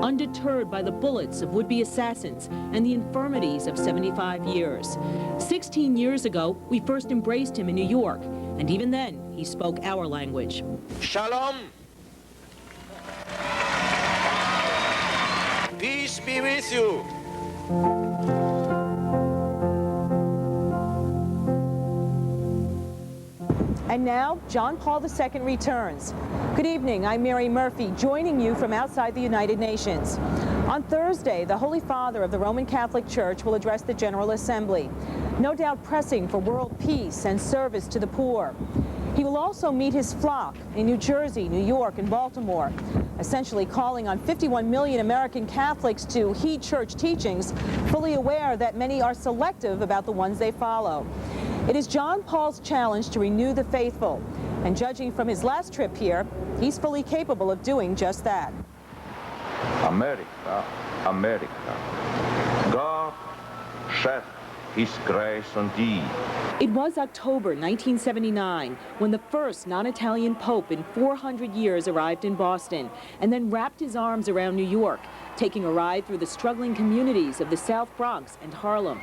undeterred by the bullets of would-be assassins and the infirmities of 75 years. 16 years ago, we first embraced him in New York, and even then, he spoke our language. Shalom. Peace be with you. And now, John Paul II returns. Good evening, I'm Mary Murphy, joining you from outside the United Nations. On Thursday, the Holy Father of the Roman Catholic Church will address the General Assembly, no doubt pressing for world peace and service to the poor. He will also meet his flock in New Jersey, New York, and Baltimore, essentially calling on 51 million American Catholics to heed church teachings, fully aware that many are selective about the ones they follow. It is John Paul's challenge to renew the faithful, and judging from his last trip here, he's fully capable of doing just that. America, America, God shed His grace on thee. It was October 1979 when the first non-Italian pope in 400 years arrived in Boston and then wrapped his arms around New York, taking a ride through the struggling communities of the South Bronx and Harlem.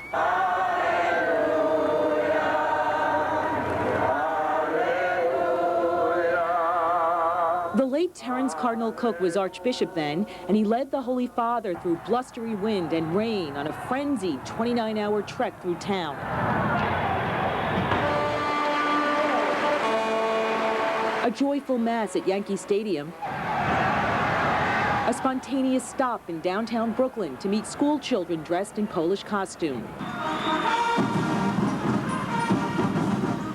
The late Terence Cardinal Cook was Archbishop then, and he led the Holy Father through blustery wind and rain on a frenzied 29-hour trek through town. A joyful mass at Yankee Stadium, a spontaneous stop in downtown Brooklyn to meet school children dressed in Polish costume.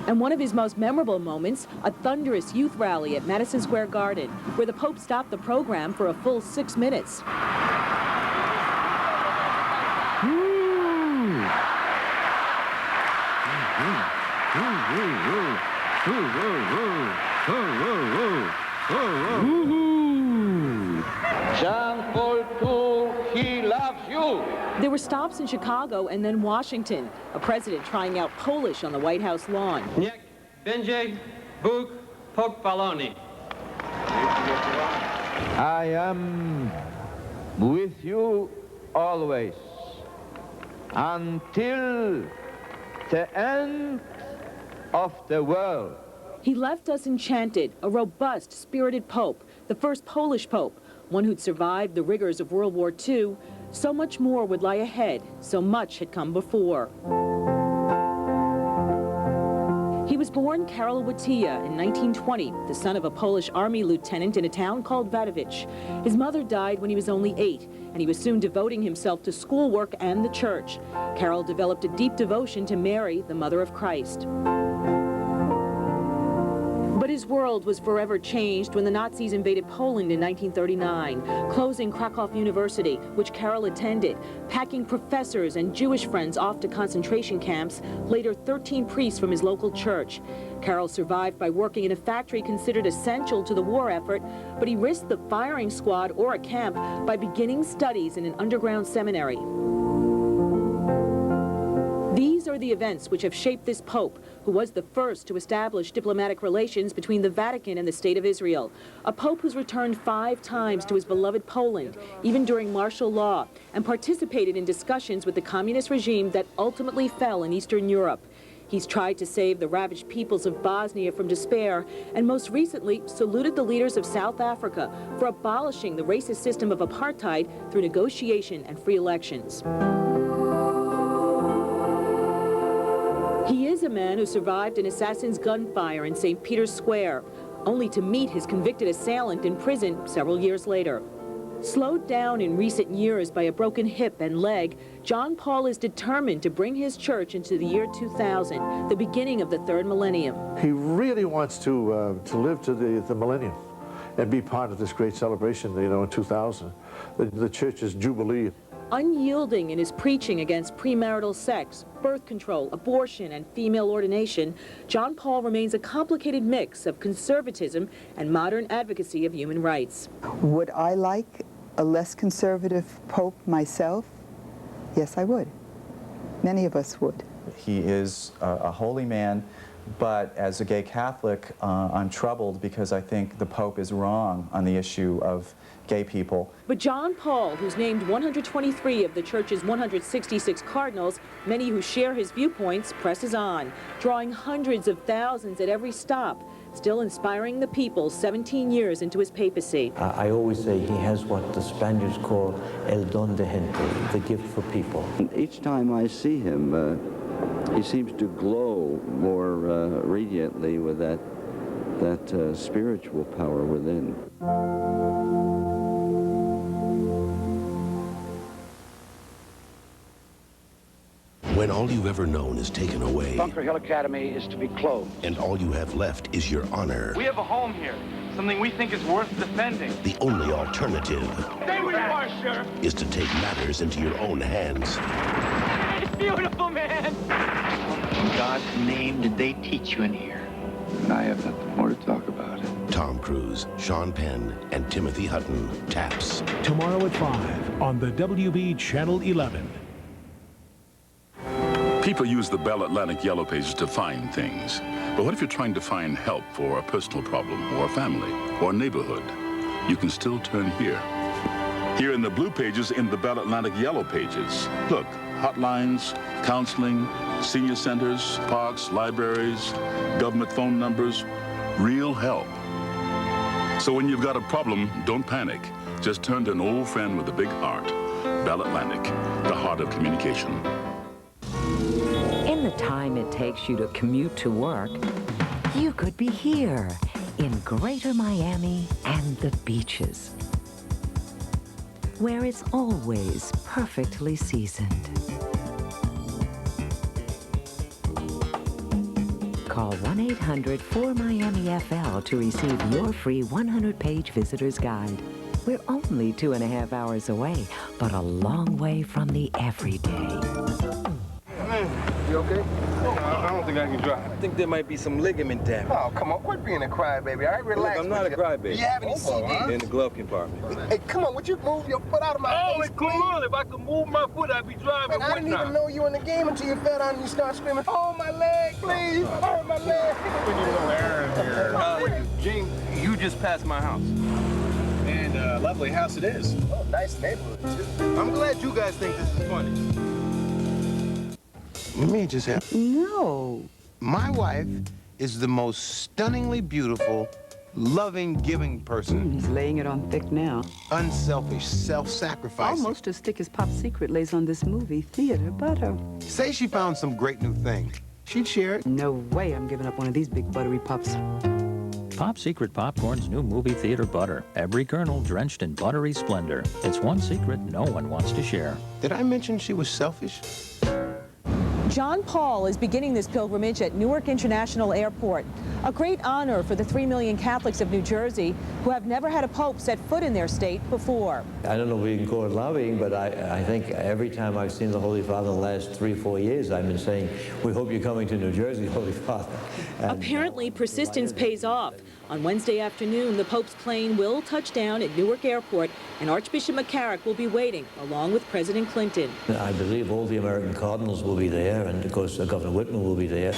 And one of his most memorable moments, a thunderous youth rally at Madison Square Garden, where the Pope stopped the program for a full 6 minutes. Jean Paul II, he loves you. There were stops in Chicago and then Washington, a president trying out Polish on the White House lawn. Niech będzie Bóg pochwalony. I am with you always until the end of the world. He left us enchanted, a robust, spirited pope, the first Polish pope, one who'd survived the rigors of World War II. So much more would lie ahead, so much had come before. He was born Karol Wojtyła in 1920, the son of a Polish army lieutenant in a town called Wadowicz. His mother died when he was only 8, and he was soon devoting himself to schoolwork and the church. Karol developed a deep devotion to Mary, the Mother of Christ. But his world was forever changed when the Nazis invaded Poland in 1939, closing Krakow University, which Karol attended, packing professors and Jewish friends off to concentration camps, later 13 priests from his local church. Karol survived by working in a factory considered essential to the war effort, but he risked the firing squad or a camp by beginning studies in an underground seminary. These are the events which have shaped this Pope, who was the first to establish diplomatic relations between the Vatican and the State of Israel. A Pope who's returned 5 times to his beloved Poland, even during martial law, and participated in discussions with the communist regime that ultimately fell in Eastern Europe. He's tried to save the ravaged peoples of Bosnia from despair, and most recently saluted the leaders of South Africa for abolishing the racist system of apartheid through negotiation and free elections. He is a man who survived an assassin's gunfire in St. Peter's Square, only to meet his convicted assailant in prison several years later. Slowed down in recent years by a broken hip and leg, John Paul is determined to bring his church into the year 2000, the beginning of the 3rd millennium. He really wants to live to the millennium and be part of this great celebration, in 2000, the church's jubilee. Unyielding in his preaching against premarital sex, birth control, abortion, and female ordination, John Paul remains a complicated mix of conservatism and modern advocacy of human rights. Would I like a less conservative pope myself? Yes, I would. Many of us would. He is a holy man But as a gay Catholic, I'm troubled because I think the Pope is wrong on the issue of gay people. But John Paul, who's named 123 of the Church's 166 cardinals, many who share his viewpoints, presses on, drawing hundreds of thousands at every stop, still inspiring the people 17 years into his papacy. I always say he has what the Spaniards call el don de gente, the gift for people. Each time I see him, he seems to glow more radiantly with that spiritual power within. When all you've ever known is taken away, Bunker Hill Academy is to be closed. and all you have left is your honor, We have a home here, something we think is worth defending. the only alternative Stay where you are, Sheriff. is to take matters into your own hands. It's beautiful, man. In God's name did they teach you in here? And I have nothing more to talk about it. Tom Cruise, Sean Penn, and Timothy Hutton, Taps. Tomorrow at 5 on the WB Channel 11. People use the Bell Atlantic Yellow Pages to find things. But what if you're trying to find help for a personal problem or a family or a neighborhood? You can still turn here. Here in the blue pages in the Bell Atlantic Yellow Pages. Look, hotlines, counseling, senior centers, parks, libraries, government phone numbers, real help. So when you've got a problem, don't panic. Just turn to an old friend with a big heart. Bell Atlantic, the heart of communication. In the time it takes you to commute to work, you could be here in Greater Miami and the beaches, where it's always perfectly seasoned. Call 1-800-4MIAMI-FL to receive your free 100-page visitor's guide. We're only 2.5 hours away, but a long way from the everyday. You okay? I don't think I can drive. I think there might be some ligament damage. Oh, come on. Quit being a crybaby. All right, relax. Look, I'm not a crybaby. Do you have any CDs? In the glove compartment. Hey, come on. Would you move your foot out of my face, please? Come on. If I could move my foot, I'd be driving. Man, I didn't even know you were in the game until you fell down and you started screaming, "Oh, my leg, please. Oh, my leg." When you know Aaron here. Gene, you just passed my house. And lovely house it is. Oh, nice neighborhood, too. I'm glad you guys think this is funny. Me just have. No. My wife is the most stunningly beautiful, loving, giving person. He's laying it on thick now. Unselfish, self-sacrificing. Almost as thick as Pop Secret lays on this movie theater butter. Say she found some great new thing. She'd share it. No way I'm giving up one of these big buttery pups. Pop Secret Popcorn's new movie theater butter. Every kernel drenched in buttery splendor. It's one secret no one wants to share. Did I mention she was selfish? John Paul is beginning this pilgrimage at Newark International Airport. A great honor for the 3 million Catholics of New Jersey who have never had a pope set foot in their state before. I don't know if we can call it lobbying, but I think every time I've seen the Holy Father in the last 3-4 years, I've been saying, we hope you're coming to New Jersey, Holy Father. And apparently, persistence pays off. On Wednesday afternoon, the Pope's plane will touch down at Newark Airport, and Archbishop McCarrick will be waiting, along with President Clinton. I believe all the American cardinals will be there, and of course Governor Whitman will be there.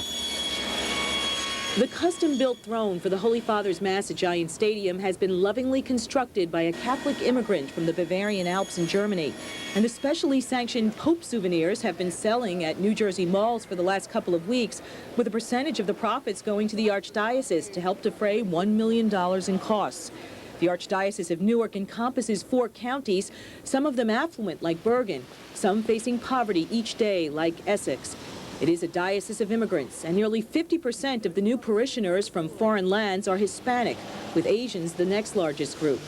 The custom-built throne for the Holy Father's Mass at Giant Stadium has been lovingly constructed by a Catholic immigrant from the Bavarian Alps in Germany. And the specially sanctioned Pope souvenirs have been selling at New Jersey malls for the last couple of weeks, with a percentage of the profits going to the Archdiocese to help defray $1 million in costs. The Archdiocese of Newark encompasses 4 counties, some of them affluent like Bergen, some facing poverty each day like Essex. It is a diocese of immigrants, and nearly 50% of the new parishioners from foreign lands are Hispanic, with Asians the next largest group.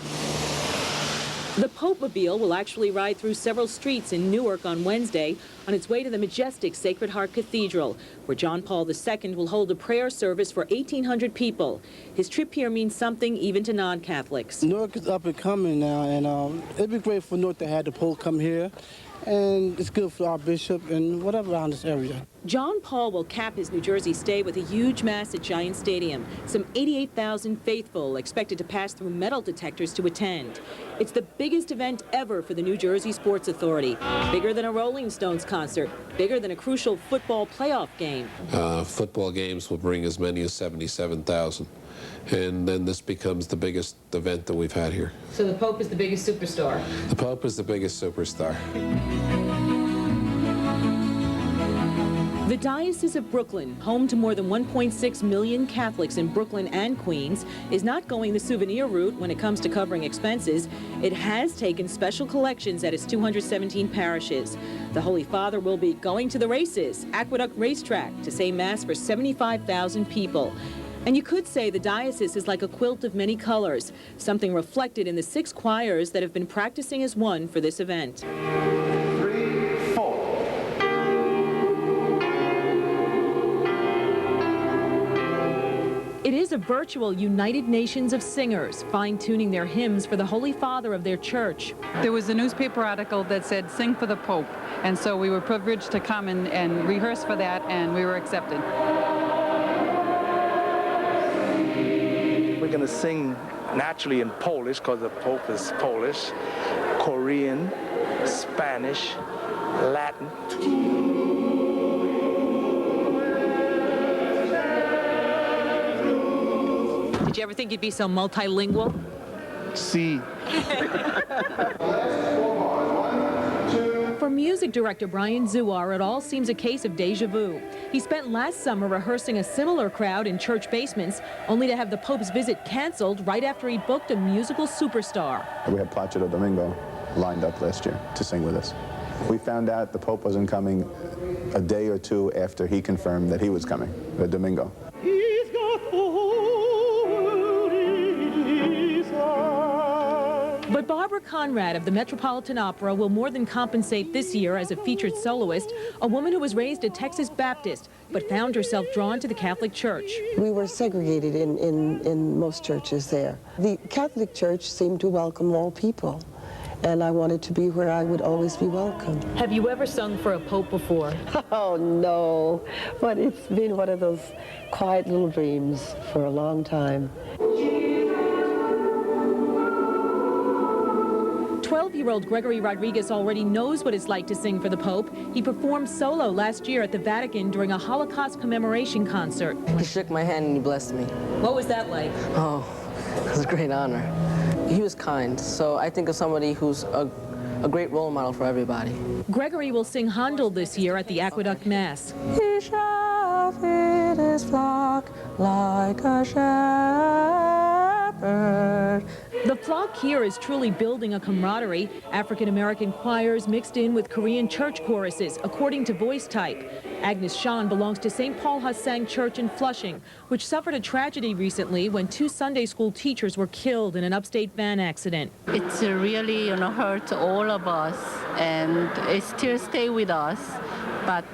The Pope-mobile will actually ride through several streets in Newark on Wednesday on its way to the majestic Sacred Heart Cathedral, where John Paul II will hold a prayer service for 1,800 people. His trip here means something even to non-Catholics. Newark is up and coming now, and it'd be great for Newark to have the Pope come here and it's good for our bishop and whatever around this area. John Paul will cap his New Jersey stay with a huge mass at Giant Stadium. Some 88,000 faithful expected to pass through metal detectors to attend. It's the biggest event ever for the New Jersey Sports Authority. Bigger than a Rolling Stones concert, bigger than a crucial football playoff game. Football games will bring as many as 77,000. And then this becomes the biggest event that we've had here. So the Pope is the biggest superstar? The Pope is the biggest superstar. The Diocese of Brooklyn, home to more than 1.6 million Catholics in Brooklyn and Queens, is not going the souvenir route when it comes to covering expenses. It has taken special collections at its 217 parishes. The Holy Father will be going to the races, Aqueduct Racetrack, to say Mass for 75,000 people. And you could say the diocese is like a quilt of many colors, something reflected in the 6 choirs that have been practicing as one for this event. It is a virtual United Nations of singers, fine-tuning their hymns for the Holy Father of their church. There was a newspaper article that said, "Sing for the Pope," and so we were privileged to come and rehearse for that, and we were accepted. We're going to sing naturally in Polish, because the Pope is Polish, Korean, Spanish, Latin. Did you ever think you'd be so multilingual? See. For music director Brian Zuar, it all seems a case of deja vu. He spent last summer rehearsing a similar crowd in church basements, only to have the Pope's visit canceled right after he booked a musical superstar. We had Placido Domingo lined up last year to sing with us. We found out the Pope wasn't coming a day or two after he confirmed that he was coming, Domingo. But Barbara Conrad of the Metropolitan Opera will more than compensate this year as a featured soloist, a woman who was raised a Texas Baptist but found herself drawn to the Catholic Church. We were segregated in most churches there. The Catholic Church seemed to welcome all people, and I wanted to be where I would always be welcome. Have you ever sung for a pope before? Oh, no, but it's been one of those quiet little dreams for a long time. 12-year-old Gregory Rodriguez already knows what it's like to sing for the Pope. He performed solo last year at the Vatican during a Holocaust commemoration concert. He shook my hand and he blessed me. What was that like? Oh, it was a great honor. He was kind, so I think of somebody who's a great role model for everybody. Gregory will sing Handel this year at the Aqueduct Mass. He shall feed his flock like a shepherd. The flock here is truly building a camaraderie. African-American choirs mixed in with Korean church choruses, according to voice type. Agnes Sean belongs to St. Paul Hassang Church in Flushing, which suffered a tragedy recently when 2 Sunday school teachers were killed in an upstate van accident. It's really, hurt all of us, and it still stays with us, but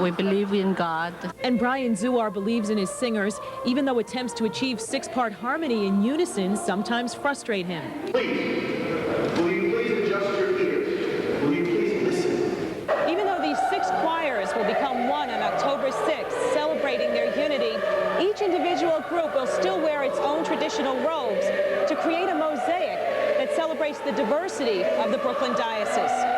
we believe in God. And Brian Zuar believes in his singers, even though attempts to achieve 6-part harmony in unison sometimes frustrate him. Please, will you please adjust your ears? Will you please listen? Even though these 6 choirs will become one on October 6th, celebrating their unity, each individual group will still wear its own traditional robes to create a mosaic that celebrates the diversity of the Brooklyn Diocese.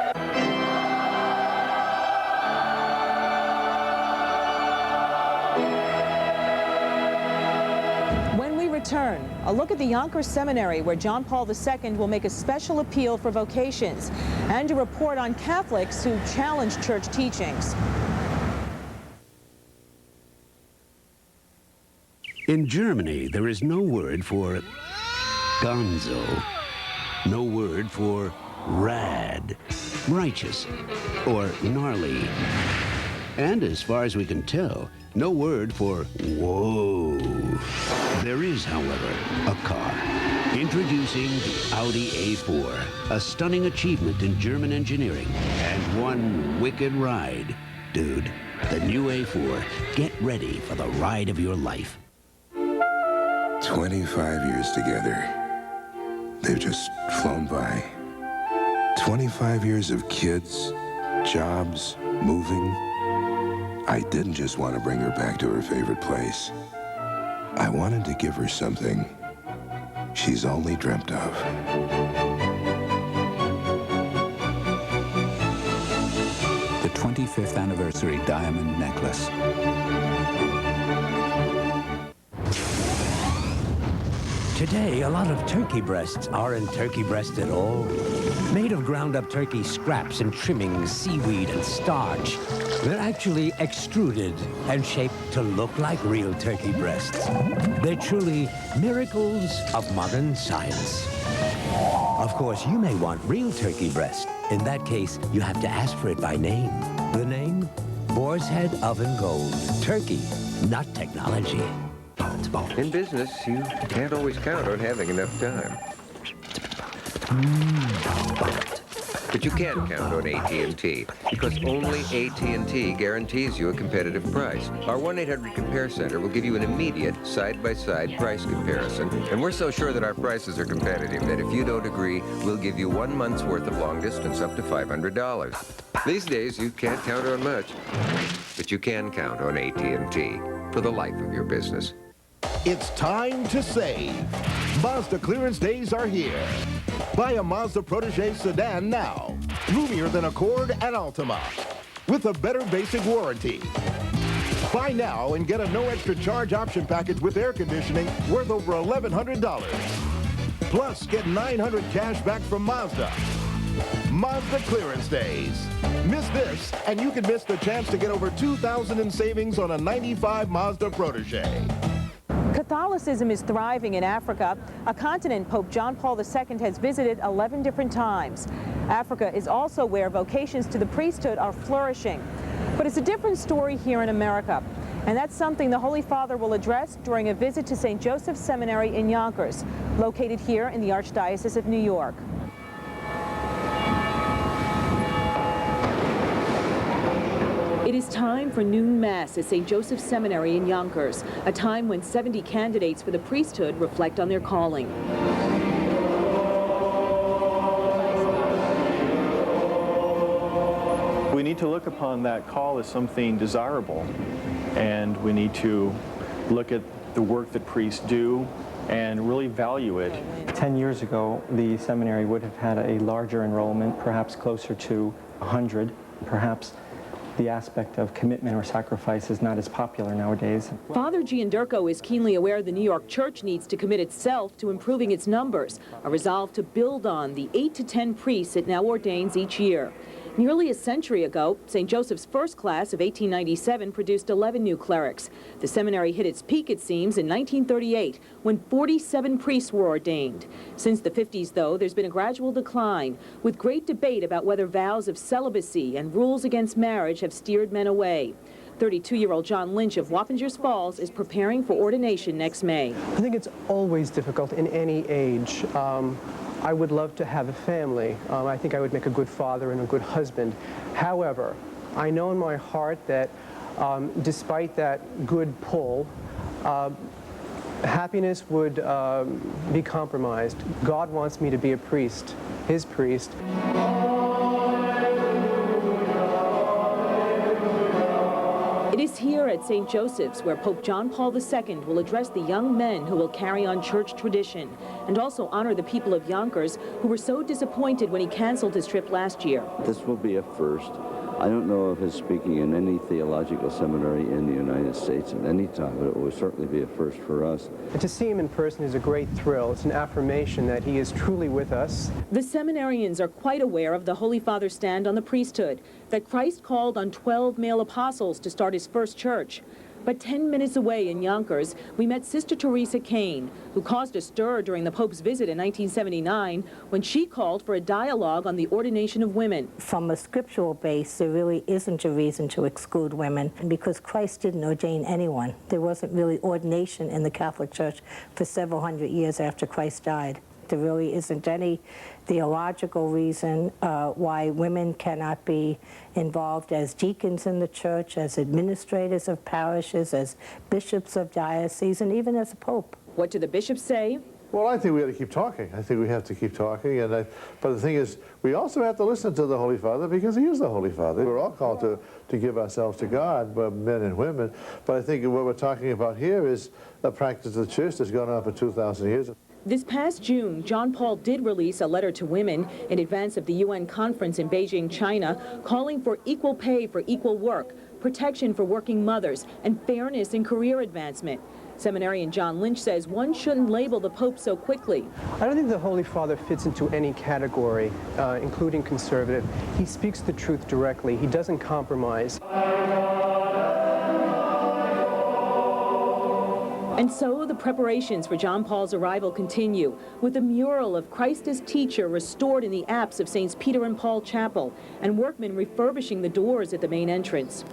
Return. A look at the Yonkers Seminary, where John Paul II will make a special appeal for vocations, and a report on Catholics who challenge church teachings. In Germany, there is no word for gonzo, no word for rad, righteous, or gnarly. And as far as we can tell, no word for whoa. There is, however, a car. Introducing the Audi A4, a stunning achievement in German engineering, and one wicked ride. Dude, the new A4, get ready for the ride of your life. 25 years together. They've just flown by. 25 years of kids, jobs, moving. I didn't just want to bring her back to her favorite place. I wanted to give her something she's only dreamt of. The 25th anniversary diamond necklace. Today, a lot of turkey breasts aren't turkey breasts at all. Made of ground-up turkey scraps and trimmings, seaweed and starch. They're actually extruded and shaped to look like real turkey breasts. They're truly miracles of modern science. Of course, you may want real turkey breast. In that case, you have to ask for it by name. The name? Boar's Head Oven Gold. Turkey, not technology. In business, you can't always count on having enough time. But you can count on AT&T, because only AT&T guarantees you a competitive price. Our 1-800-COMPARE Center will give you an immediate side-by-side price comparison. And we're so sure that our prices are competitive that if you don't agree, we'll give you 1 month's worth of long distance up to $500. These days, you can't count on much, but you can count on AT&T for the life of your business. It's time to save. Mazda clearance days are here. Buy a Mazda Protégé sedan now. Roomier than Accord and Altima. With a better basic warranty. Buy now and get a no extra charge option package with air conditioning worth over $1,100. Plus, get $900 cash back from Mazda. Mazda clearance days. Miss this, and you could miss the chance to get over $2,000 in savings on a 95 Mazda Protégé. Catholicism is thriving in Africa, a continent Pope John Paul II has visited 11 different times. Africa is also where vocations to the priesthood are flourishing. But it's a different story here in America. And that's something the Holy Father will address during a visit to St. Joseph's Seminary in Yonkers, located here in the Archdiocese of New York. It is time for noon mass at St. Joseph's Seminary in Yonkers, a time when 70 candidates for the priesthood reflect on their calling. We need to look upon that call as something desirable, and we need to look at the work that priests do and really value it. 10 years ago, the seminary would have had a larger enrollment, perhaps closer to 100, perhaps. The aspect of commitment or sacrifice is not as popular nowadays. Father Gianderco is keenly aware the New York Church needs to commit itself to improving its numbers, a resolve to build on the 8 to 10 priests it now ordains each year. Nearly a century ago, St. Joseph's first class of 1897 produced 11 new clerics. The seminary hit its peak, it seems, in 1938, when 47 priests were ordained. Since the 50s, though, there's been a gradual decline, with great debate about whether vows of celibacy and rules against marriage have steered men away. 32-year-old John Lynch of Wappingers Falls is preparing for ordination next May. I think it's always difficult in any age. I would love to have a family. I think I would make a good father and a good husband. However, I know in my heart that despite that good pull, happiness would be compromised. God wants me to be a priest, his priest. It is here at St. Joseph's where Pope John Paul II will address the young men who will carry on church tradition and also honor the people of Yonkers who were so disappointed when he canceled his trip last year. This will be a first. I don't know of his speaking in any theological seminary in the United States at any time, but it will certainly be a first for us. And to see him in person is a great thrill. It's an affirmation that he is truly with us. The seminarians are quite aware of the Holy Father's stand on the priesthood, that Christ called on 12 male apostles to start his first church. But 10 minutes away in Yonkers, we met Sister Teresa Kane, who caused a stir during the Pope's visit in 1979 when she called for a dialogue on the ordination of women. From a scriptural base, there really isn't a reason to exclude women because Christ didn't ordain anyone. There wasn't really ordination in the Catholic Church for several hundred years after Christ died. There really isn't any theological reason why women cannot be involved as deacons in the church, as administrators of parishes, as bishops of dioceses, and even as a pope. What do the bishops say? Well, I think we have to keep talking. I think we have to keep talking. But the thing is, we also have to listen to the Holy Father because he is the Holy Father. We're all called to give ourselves to God, men and women. But I think what we're talking about here is a practice of the church that's gone on for 2,000 years. This past June, John Paul did release a letter to women in advance of the UN conference in Beijing, China, calling for equal pay for equal work, protection for working mothers, and fairness in career advancement. Seminarian John Lynch says one shouldn't label the Pope so quickly. I don't think the Holy Father fits into any category, including conservative. He speaks the truth directly. He doesn't compromise. And so the preparations for John Paul's arrival continue, with a mural of Christ as teacher restored in the apse of Saints Peter and Paul Chapel, and workmen refurbishing the doors at the main entrance.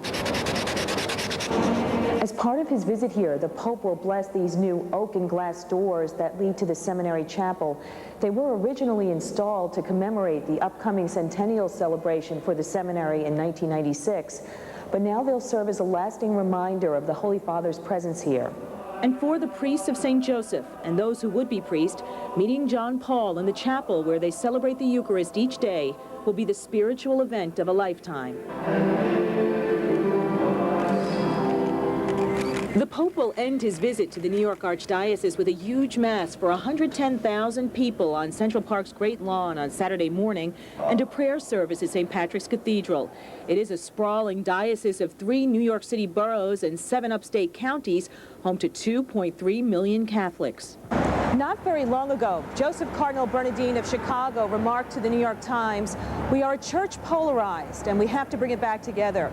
As part of his visit here, the Pope will bless these new oak and glass doors that lead to the seminary chapel. They were originally installed to commemorate the upcoming centennial celebration for the seminary in 1996, but now they'll serve as a lasting reminder of the Holy Father's presence here. And for the priests of St. Joseph and those who would be priests, meeting John Paul in the chapel where they celebrate the Eucharist each day will be the spiritual event of a lifetime. The Pope will end his visit to the New York Archdiocese with a huge mass for 110,000 people on Central Park's Great Lawn on Saturday morning and a prayer service at St. Patrick's Cathedral. It is a sprawling diocese of 3 New York City boroughs and 7 upstate counties, home to 2.3 million Catholics. Not very long ago, Joseph Cardinal Bernardine of Chicago remarked to the New York Times, "We are a church polarized, and we have to bring it back together."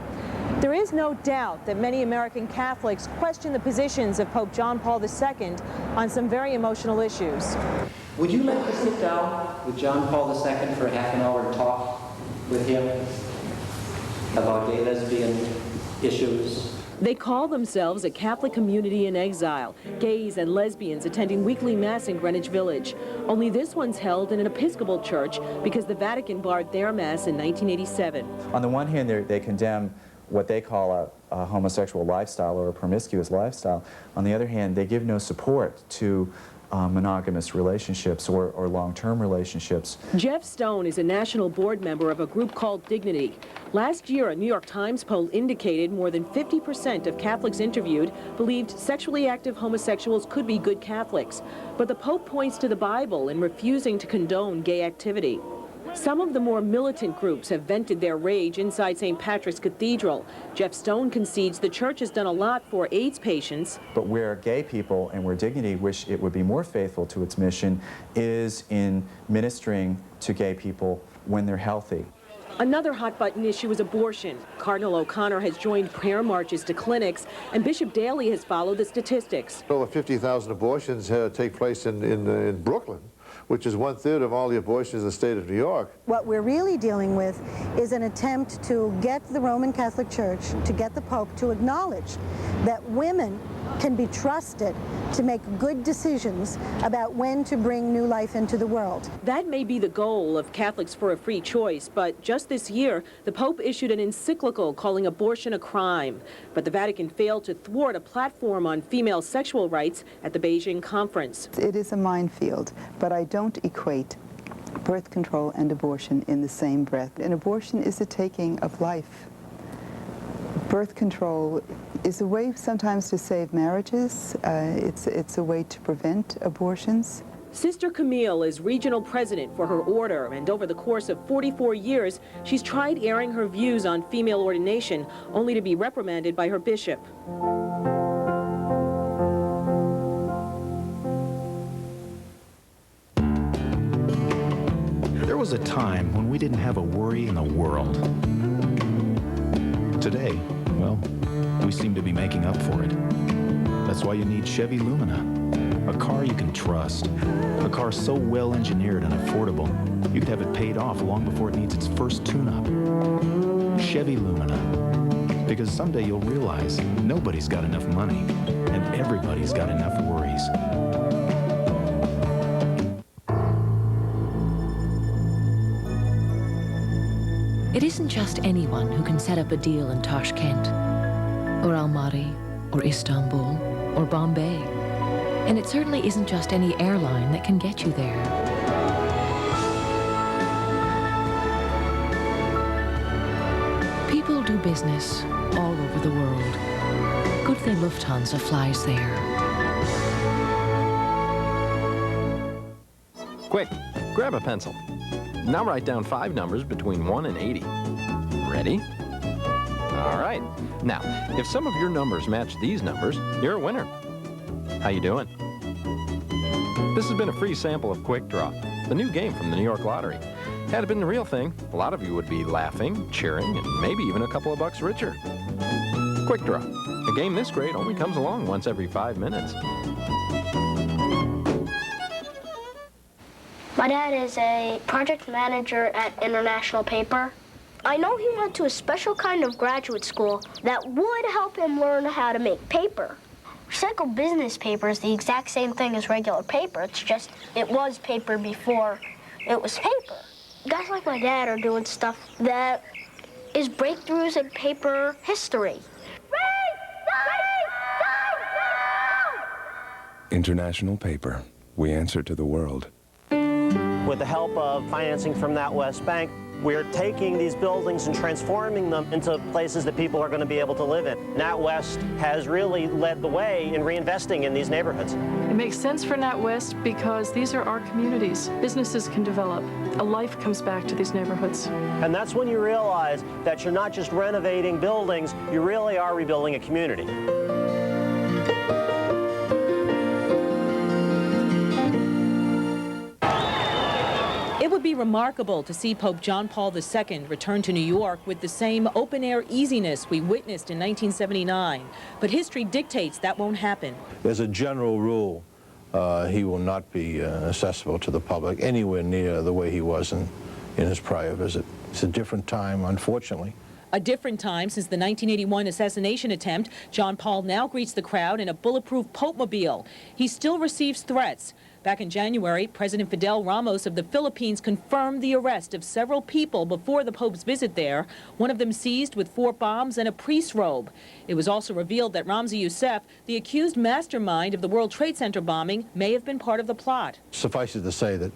There is no doubt that many American Catholics question the positions of Pope John Paul II on some very emotional issues. Would you like to sit down with John Paul II for half an hour and talk with him about gay lesbian issues? They call themselves a Catholic community in exile, gays and lesbians attending weekly Mass in Greenwich Village. Only this one's held in an Episcopal church because the Vatican barred their Mass in 1987. On the one hand, they condemn what they call a homosexual lifestyle or a promiscuous lifestyle. On the other hand, they give no support to monogamous relationships or long-term relationships. Jeff Stone is a national board member of a group called Dignity. Last year, a New York Times poll indicated more than 50% of Catholics interviewed believed sexually active homosexuals could be good Catholics. But the Pope points to the Bible in refusing to condone gay activity. Some of the more militant groups have vented their rage inside St. Patrick's Cathedral. Jeff Stone concedes the church has done a lot for AIDS patients. But where gay people and where Dignity wish it would be more faithful to its mission is in ministering to gay people when they're healthy. Another hot-button issue is abortion. Cardinal O'Connor has joined prayer marches to clinics, and Bishop Daley has followed the statistics. Over 50,000 abortions take place in Brooklyn, which is 1/3 of all the abortions in the state of New York. What we're really dealing with is an attempt to get the Roman Catholic Church, to get the Pope to acknowledge that women can be trusted to make good decisions about when to bring new life into the world. That may be the goal of Catholics for a Free Choice, but just this year, the Pope issued an encyclical calling abortion a crime. But the Vatican failed to thwart a platform on female sexual rights at the Beijing conference. It is a minefield, but I don't equate birth control and abortion in the same breath. An abortion is a taking of life. Birth control is a way sometimes to save marriages. It's a way to prevent abortions. Sister Camille is regional president for her order, and over the course of 44 years, she's tried airing her views on female ordination, only to be reprimanded by her bishop. There was a time when we didn't have a worry in the world. Today, well, we seem to be making up for it. That's why you need Chevy Lumina, a car you can trust, a car so well engineered and affordable, you could have it paid off long before it needs its first tune-up. Chevy Lumina, because someday you'll realize nobody's got enough money and everybody's got enough worries. It isn't just anyone who can set up a deal in Tashkent, or Almaty, or Istanbul, or Bombay. And it certainly isn't just any airline that can get you there. People do business all over the world. Good thing Lufthansa flies there. Quick, grab a pencil. Now write down 5 numbers between 1 and 80. Ready? All right. Now, if some of your numbers match these numbers, you're a winner. How you doing? This has been a free sample of Quick Draw, the new game from the New York Lottery. Had it been the real thing, a lot of you would be laughing, cheering, and maybe even a couple of bucks richer. Quick Draw. A game this great only comes along once every 5 minutes. My dad is a project manager at International Paper. I know he went to a special kind of graduate school that would help him learn how to make paper. Recycled business paper is the exact same thing as regular paper. It's just, it was paper before it was paper. Guys like my dad are doing stuff that is breakthroughs in paper history. International Paper. We answer to the world. With the help of financing from NatWest Bank, we're taking these buildings and transforming them into places that people are going to be able to live in. NatWest has really led the way in reinvesting in these neighborhoods. It makes sense for NatWest because these are our communities. Businesses can develop. A life comes back to these neighborhoods. And that's when you realize that you're not just renovating buildings, you really are rebuilding a community. It would be remarkable to see Pope John Paul II return to New York with the same open-air easiness we witnessed in 1979. But history dictates that won't happen. As a general rule, he will not be accessible to the public anywhere near the way he was in his prior visit. It's a different time, unfortunately. A different time since the 1981 assassination attempt. John Paul now greets the crowd in a bulletproof Pope-mobile. He still receives threats. Back in January, President Fidel Ramos of the Philippines confirmed the arrest of several people before the Pope's visit there, one of them seized with 4 bombs and a priest's robe. It was also revealed that Ramzi Youssef, the accused mastermind of the World Trade Center bombing, may have been part of the plot. Suffice it to say that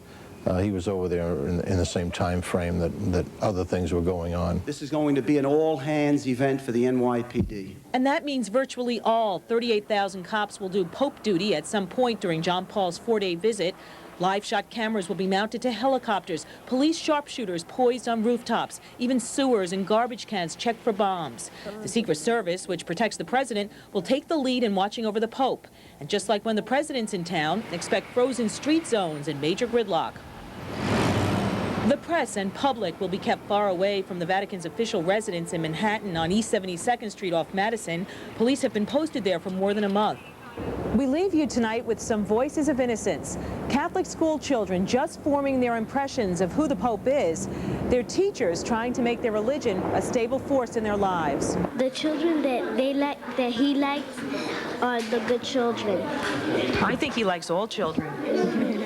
he was over there in the same time frame that other things were going on. This is going to be an all-hands event for the NYPD. And that means virtually all 38,000 cops will do Pope duty at some point during John Paul's 4-day visit. Live shot cameras will be mounted to helicopters, police sharpshooters poised on rooftops, even sewers and garbage cans checked for bombs. The Secret Service, which protects the president, will take the lead in watching over the Pope. And just like when the president's in town, expect frozen street zones and major gridlock. The press and public will be kept far away from the Vatican's official residence in Manhattan on East 72nd Street off Madison. Police have been posted there for more than a month. We leave you tonight with some voices of innocence. Catholic school children just forming their impressions of who the Pope is. Their teachers trying to make their religion a stable force in their lives. The children that he likes are the good children. I think he likes all children.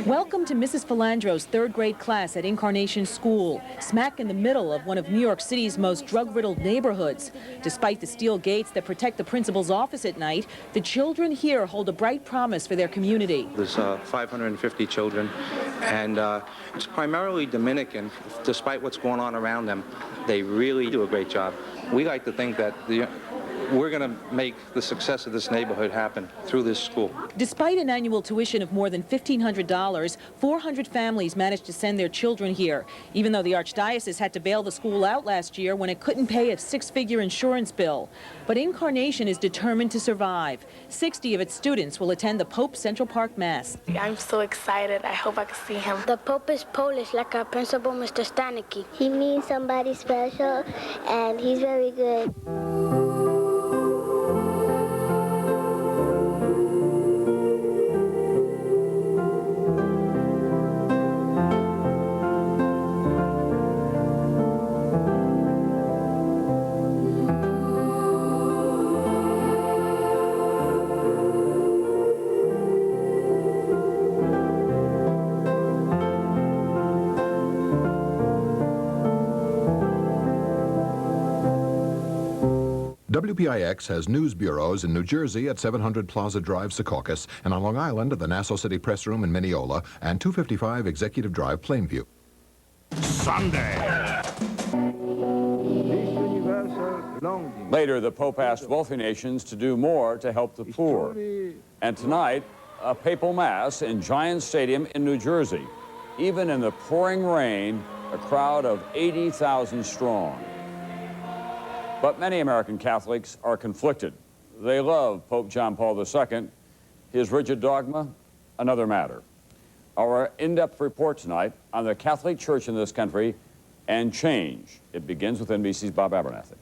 Welcome to Mrs. Philandro's 3rd grade class at Incarnation School, smack in the middle of one of New York City's most drug-riddled neighborhoods. Despite the steel gates that protect the principal's office at night, the children here hold a bright promise for their community. There's 550 children, and it's primarily Dominican. Despite what's going on around them, they really do a great job. We like to think that we're going to make the success of this neighborhood happen through this school. Despite an annual tuition of more than $1,500, 400 families managed to send their children here, even though the Archdiocese had to bail the school out last year when it couldn't pay a 6-figure insurance bill. But Incarnation is determined to survive. 60 of its students will attend the Pope's Central Park Mass. I'm so excited. I hope I can see him. The Pope is Polish, like our principal, Mr. Stanicki. He means somebody special, and he's very good. WPIX has news bureaus in New Jersey at 700 Plaza Drive, Secaucus, and on Long Island at the Nassau City Press Room in Mineola, and 255 Executive Drive, Plainview. Sunday. Later, the Pope asked wealthy nations to do more to help the poor. And tonight, a papal mass in Giant Stadium in New Jersey. Even in the pouring rain, a crowd of 80,000 strong. But many American Catholics are conflicted. They love Pope John Paul II. His rigid dogma, another matter. Our in-depth report tonight on the Catholic Church in this country and change. It begins with NBC's Bob Abernathy.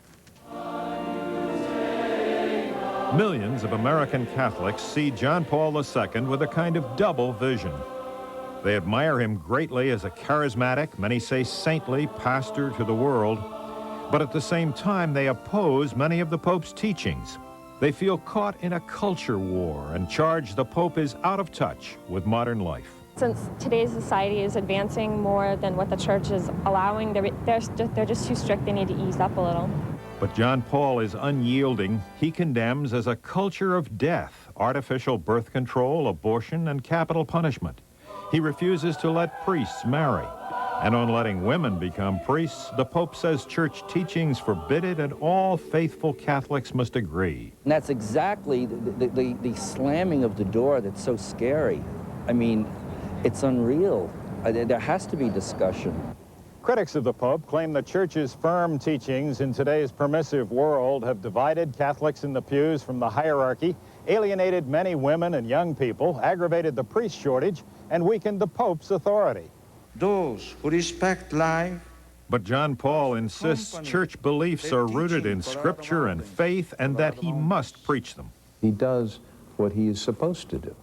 Millions of American Catholics see John Paul II with a kind of double vision. They admire him greatly as a charismatic, many say saintly, pastor to the world, but at the same time they oppose many of the Pope's teachings. They feel caught in a culture war and charge the Pope is out of touch with modern life. Since today's society is advancing more than what the Church is allowing, they're just too strict. They need to ease up a little. But John Paul is unyielding. He condemns as a culture of death, artificial birth control, abortion, and capital punishment. He refuses to let priests marry. And on letting women become priests, the Pope says church teachings forbid it and all faithful Catholics must agree. And that's exactly the slamming of the door that's so scary. I mean, it's unreal. There has to be discussion. Critics of the Pope claim the Church's firm teachings in today's permissive world have divided Catholics in the pews from the hierarchy, alienated many women and young people, aggravated the priest shortage, and weakened the Pope's authority. Those who respect life. But John Paul insists church beliefs are rooted in Scripture and faith and that he must preach them. He does what he is supposed to do,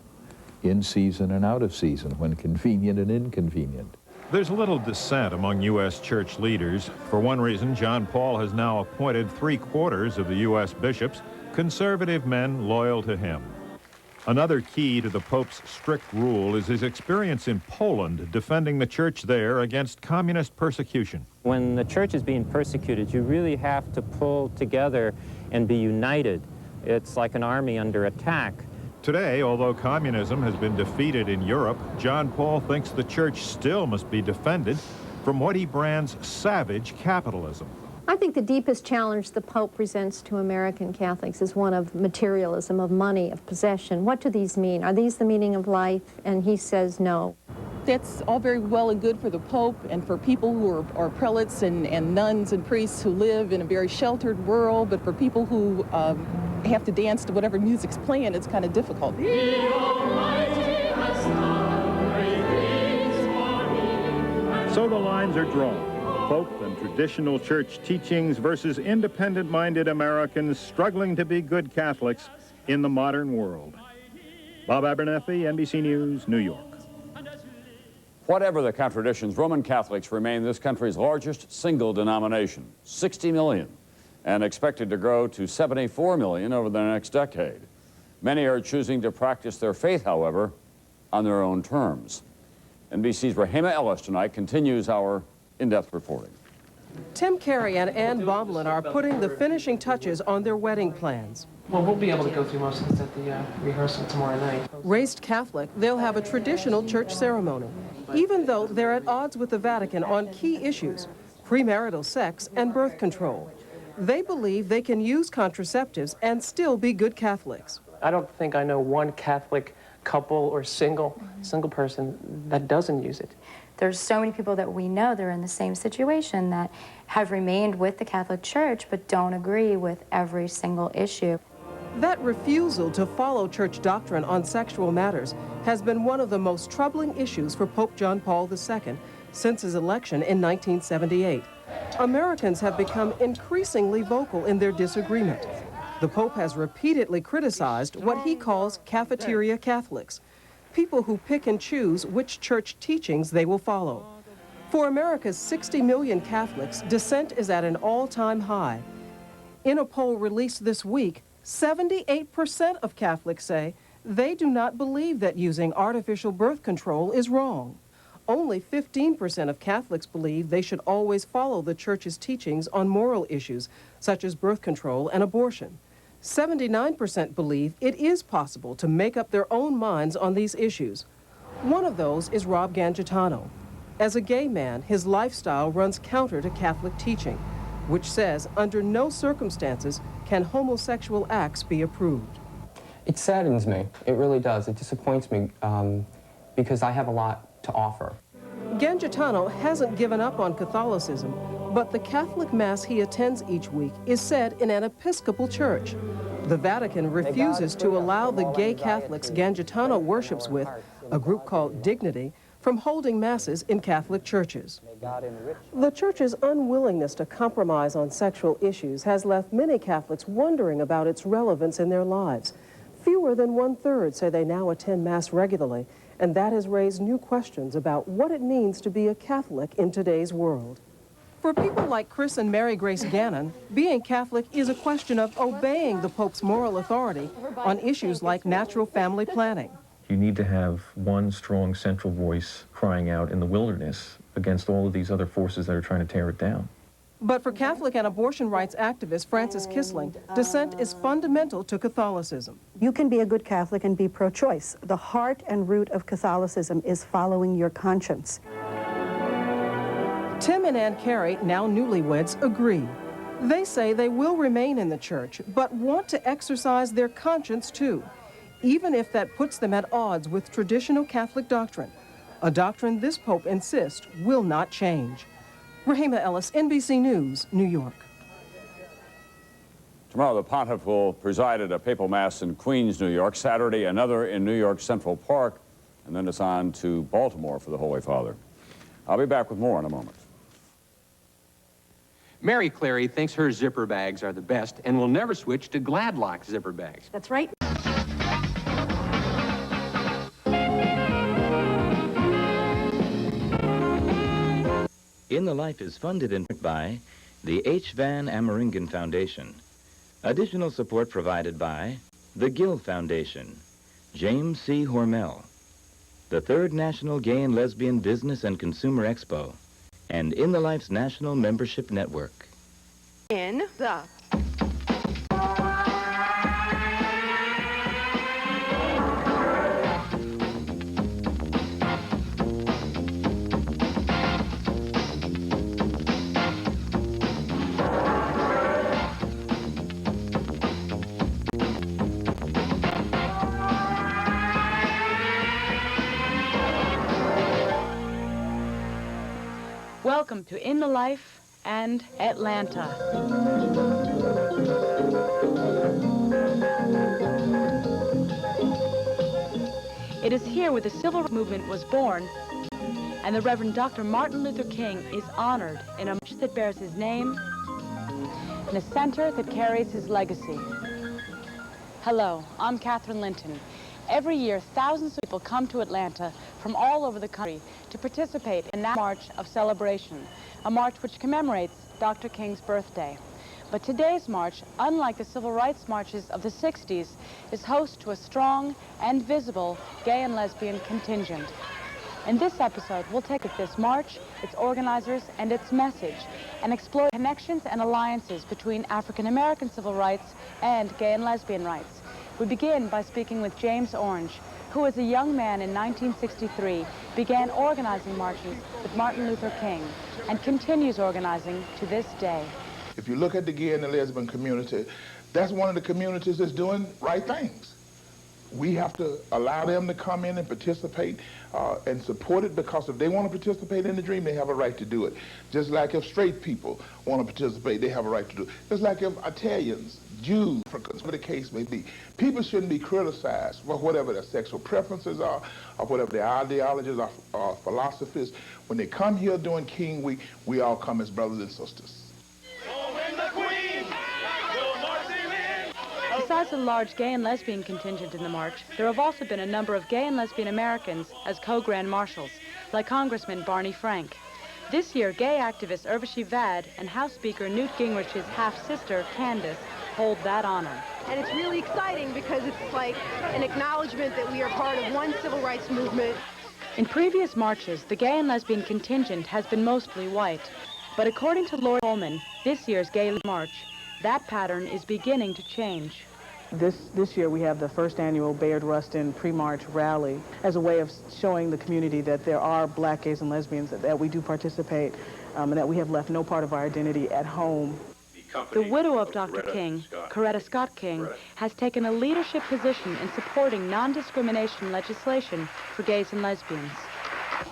in season and out of season, when convenient and inconvenient. There's little dissent among U.S. church leaders. For one reason, John Paul has now appointed 3/4 of the U.S. bishops, conservative men loyal to him. Another key to the Pope's strict rule is his experience in Poland, defending the church there against communist persecution. When the church is being persecuted, you really have to pull together and be united. It's like an army under attack. Today, although communism has been defeated in Europe, John Paul thinks the church still must be defended from what he brands savage capitalism. I think the deepest challenge the Pope presents to American Catholics is one of materialism, of money, of possession. What do these mean? Are these the meaning of life? And he says no. That's all very well and good for the Pope and for people who are prelates and nuns and priests who live in a very sheltered world, but for people who have to dance to whatever music's playing, it's kind of difficult. So the lines are drawn. Pope and traditional church teachings versus independent-minded Americans struggling to be good Catholics in the modern world. Bob Abernathy, NBC News, New York. Whatever the contradictions, Roman Catholics remain this country's largest single denomination, 60 million, and expected to grow to 74 million over the next decade. Many are choosing to practice their faith, however, on their own terms. NBC's Rahima Ellis tonight continues our in-depth reporting. Tim Carey and Ann Bomlin are putting the finishing touches on their wedding plans. Well, we'll be able to go through most of this at the rehearsal tomorrow night. Raised Catholic, they'll have a traditional church ceremony, even though they're at odds with the Vatican on key issues, premarital sex and birth control. They believe they can use contraceptives and still be good Catholics. I don't think I know one Catholic couple or single person that doesn't use it. There's so many people that we know that are in the same situation that have remained with the Catholic Church but don't agree with every single issue. That refusal to follow church doctrine on sexual matters has been one of the most troubling issues for Pope John Paul II since his election in 1978. Americans have become increasingly vocal in their disagreement. The Pope has repeatedly criticized what he calls cafeteria Catholics, people who pick and choose which church teachings they will follow. For America's 60 million Catholics, dissent is at an all-time high. In a poll released this week, 78% of Catholics say they do not believe that using artificial birth control is wrong. Only 15% of Catholics believe they should always follow the Church's teachings on moral issues, such as birth control and abortion. 79% believe it is possible to make up their own minds on these issues. One of those is Rob Gancitaro. As a gay man, his lifestyle runs counter to Catholic teaching, which says under no circumstances can homosexual acts be approved. It saddens me. It really does. It disappoints me because I have a lot to offer. Gancitaro hasn't given up on Catholicism, but the Catholic Mass he attends each week is said in an Episcopal church. The Vatican refuses to allow the gay Catholics Gancitaro worships with, a group called Dignity, from holding masses in Catholic churches. The Church's unwillingness to compromise on sexual issues has left many Catholics wondering about its relevance in their lives. Fewer than 1/3 say they now attend Mass regularly, and that has raised new questions about what it means to be a Catholic in today's world. For people like Chris and Mary Grace Gannon, being Catholic is a question of obeying the Pope's moral authority on issues like natural family planning. You need to have one strong central voice crying out in the wilderness against all of these other forces that are trying to tear it down. But for Catholic and abortion rights activist Frances Kissling, dissent is fundamental to Catholicism. You can be a good Catholic and be pro-choice. The heart and root of Catholicism is following your conscience. Tim and Ann Carey, now newlyweds, agree. They say they will remain in the church, but want to exercise their conscience too, even if that puts them at odds with traditional Catholic doctrine, a doctrine this Pope insists will not change. Rahima Ellis, NBC News, New York. Tomorrow, the Pontiff will preside at a papal mass in Queens, New York. Saturday, another in New York Central Park. And then it's on to Baltimore for the Holy Father. I'll be back with more in a moment. Mary Clary thinks her zipper bags are the best and will never switch to Gladlock zipper bags. That's right. In the Life is funded in part by the H. Van Ameringen Foundation. Additional support provided by the Gill Foundation, James C. Hormel, the Third National Gay and Lesbian Business and Consumer Expo, and In the Life's National Membership Network. In the Welcome to In the Life and Atlanta. It is here where the civil rights movement was born, and the Reverend Dr. Martin Luther King is honored in a march that bears his name, in a center that carries his legacy. Hello, I'm Catherine Linton. Every year, thousands of people come to Atlanta from all over the country to participate in that march of celebration, a march which commemorates Dr. King's birthday. But today's march, unlike the civil rights marches of the 60s, is host to a strong and visible gay and lesbian contingent. In this episode, we'll take at this march, its organizers, and its message, and explore connections and alliances between African-American civil rights and gay and lesbian rights. We begin by speaking with James Orange, who as a young man in 1963 began organizing marches with Martin Luther King and continues organizing to this day. If you look at the gay and the lesbian community, that's one of the communities that's doing right things. We have to allow them to come in and participate and support it, because if they want to participate in the dream, they have a right to do it. Just like if straight people want to participate, they have a right to do it. Just like if Italians, Jews, Africans, whatever the case may be, people shouldn't be criticized for whatever their sexual preferences are, or whatever their ideologies or philosophies. When they come here during King Week, we all come as brothers and sisters. Besides the large gay and lesbian contingent in the march, there have also been a number of gay and lesbian Americans as co-grand marshals, like Congressman Barney Frank. This year, gay activist Urvashi Vad and House Speaker Newt Gingrich's half-sister, Candace, hold that honor. And it's really exciting because it's like an acknowledgement that we are part of one civil rights movement. In previous marches, the gay and lesbian contingent has been mostly white. But according to Lord Coleman, this year's gay march, that pattern is beginning to change. This year we have the first annual Bayard Rustin pre-march rally as a way of showing the community that there are black gays and lesbians, that we do participate, and that we have left no part of our identity at home. The widow of Dr. King, Coretta Scott King, has taken a leadership position in supporting non-discrimination legislation for gays and lesbians.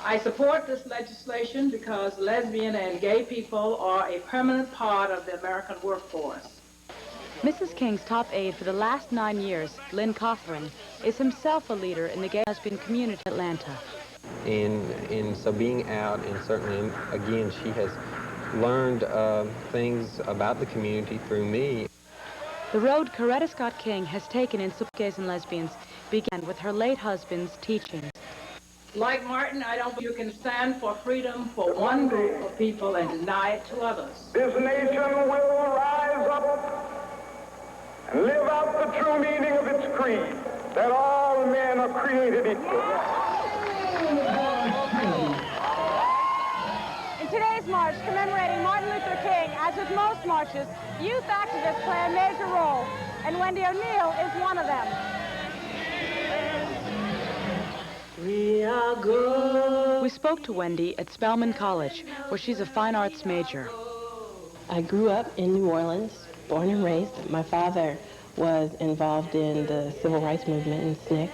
I support this legislation because lesbian and gay people are a permanent part of the American workforce. Mrs. King's top aide for the last 9 years, Lynn Cothran, is himself a leader in the gay and lesbian community in Atlanta. And so being out, and certainly, again, she has learned things about the community through me. The road Coretta Scott King has taken in support of gays and lesbians began with her late husband's teachings. Like Martin, I don't believe you can stand for freedom for one group of people and deny it to others. This nation will rise up and live out the true meaning of its creed, that all men are created equal. In today's march commemorating Martin Luther King, as with most marches, youth activists play a major role, and Wendy O'Neill is one of them. We spoke to Wendy at Spelman College, where she's a fine arts major. I grew up in New Orleans, born and raised. My father was involved in the civil rights movement in SNCC,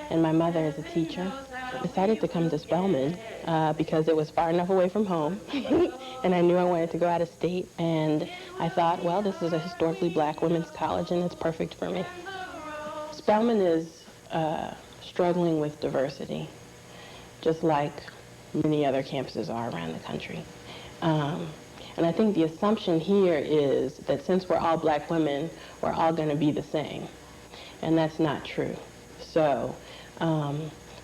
and my mother is a teacher. I decided to come to Spelman because it was far enough away from home, and I knew I wanted to go out of state, and I thought, well, this is a historically black women's college, and it's perfect for me. Spelman is struggling with diversity, just like many other campuses are around the country. And I think the assumption here is that since we're all black women, we're all going to be the same. And that's not true. So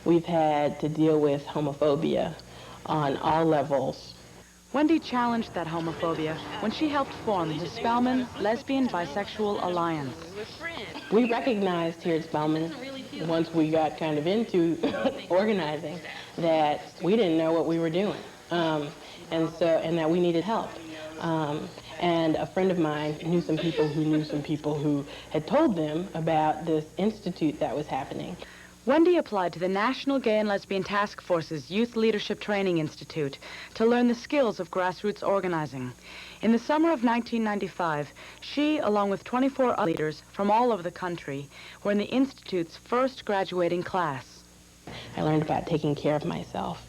we've had to deal with homophobia on all levels. Wendy challenged that homophobia when she helped form the Spelman Lesbian Bisexual Alliance. We recognized here at Spelman, once we got kind of into organizing, that we didn't know what we were doing, and that we needed help. And a friend of mine knew some people who had told them about this institute that was happening. Wendy applied to the National Gay and Lesbian Task Force's Youth Leadership Training Institute to learn the skills of grassroots organizing. In the summer of 1995, she, along with 24 other leaders from all over the country, were in the Institute's first graduating class. I learned about taking care of myself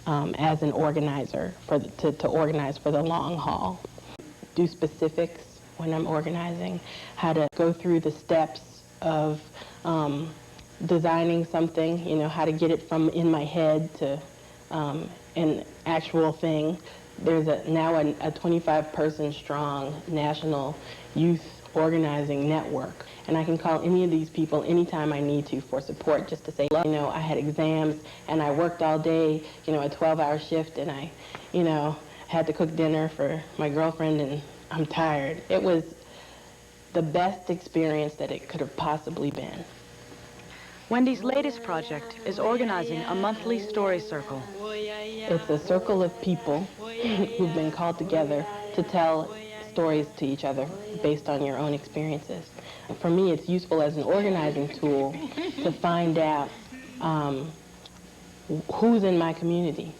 as an organizer, to organize for the long haul. Do specifics when I'm organizing, how to go through the steps of designing something, you know, how to get it from in my head to an actual thing. There's now a 25-person strong national youth organizing network. And I can call any of these people anytime I need to for support, just to say, you know, I had exams and I worked all day, you know, a 12-hour shift, and I, you know, had to cook dinner for my girlfriend and I'm tired. It was the best experience that it could have possibly been. Wendy's latest project is organizing a monthly story circle. It's a circle of people who've been called together to tell stories to each other based on your own experiences. For me, it's useful as an organizing tool to find out who's in my community,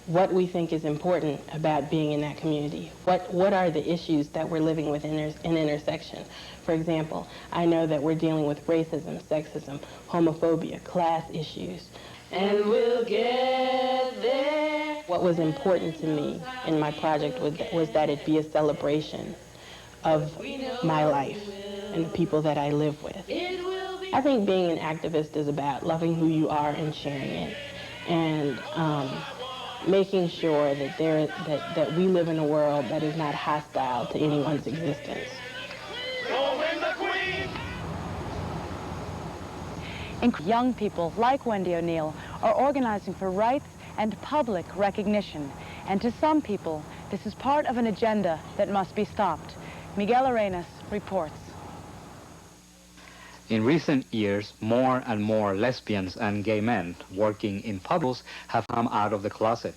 what we think is important about being in that community, what are the issues that we're living with in intersection. For example, I know that we're dealing with racism, sexism, homophobia, class issues. And we'll get there. What was important to me in my project was that it be a celebration of my life and the people that I live with. I think being an activist is about loving who you are and sharing it, and making sure that that we live in a world that is not hostile to anyone's existence. Young people like Wendy O'Neill are organizing for rights and public recognition. And to some people, this is part of an agenda that must be stopped. Miguel Arenas reports. In recent years, more and more lesbians and gay men working in publics have come out of the closet.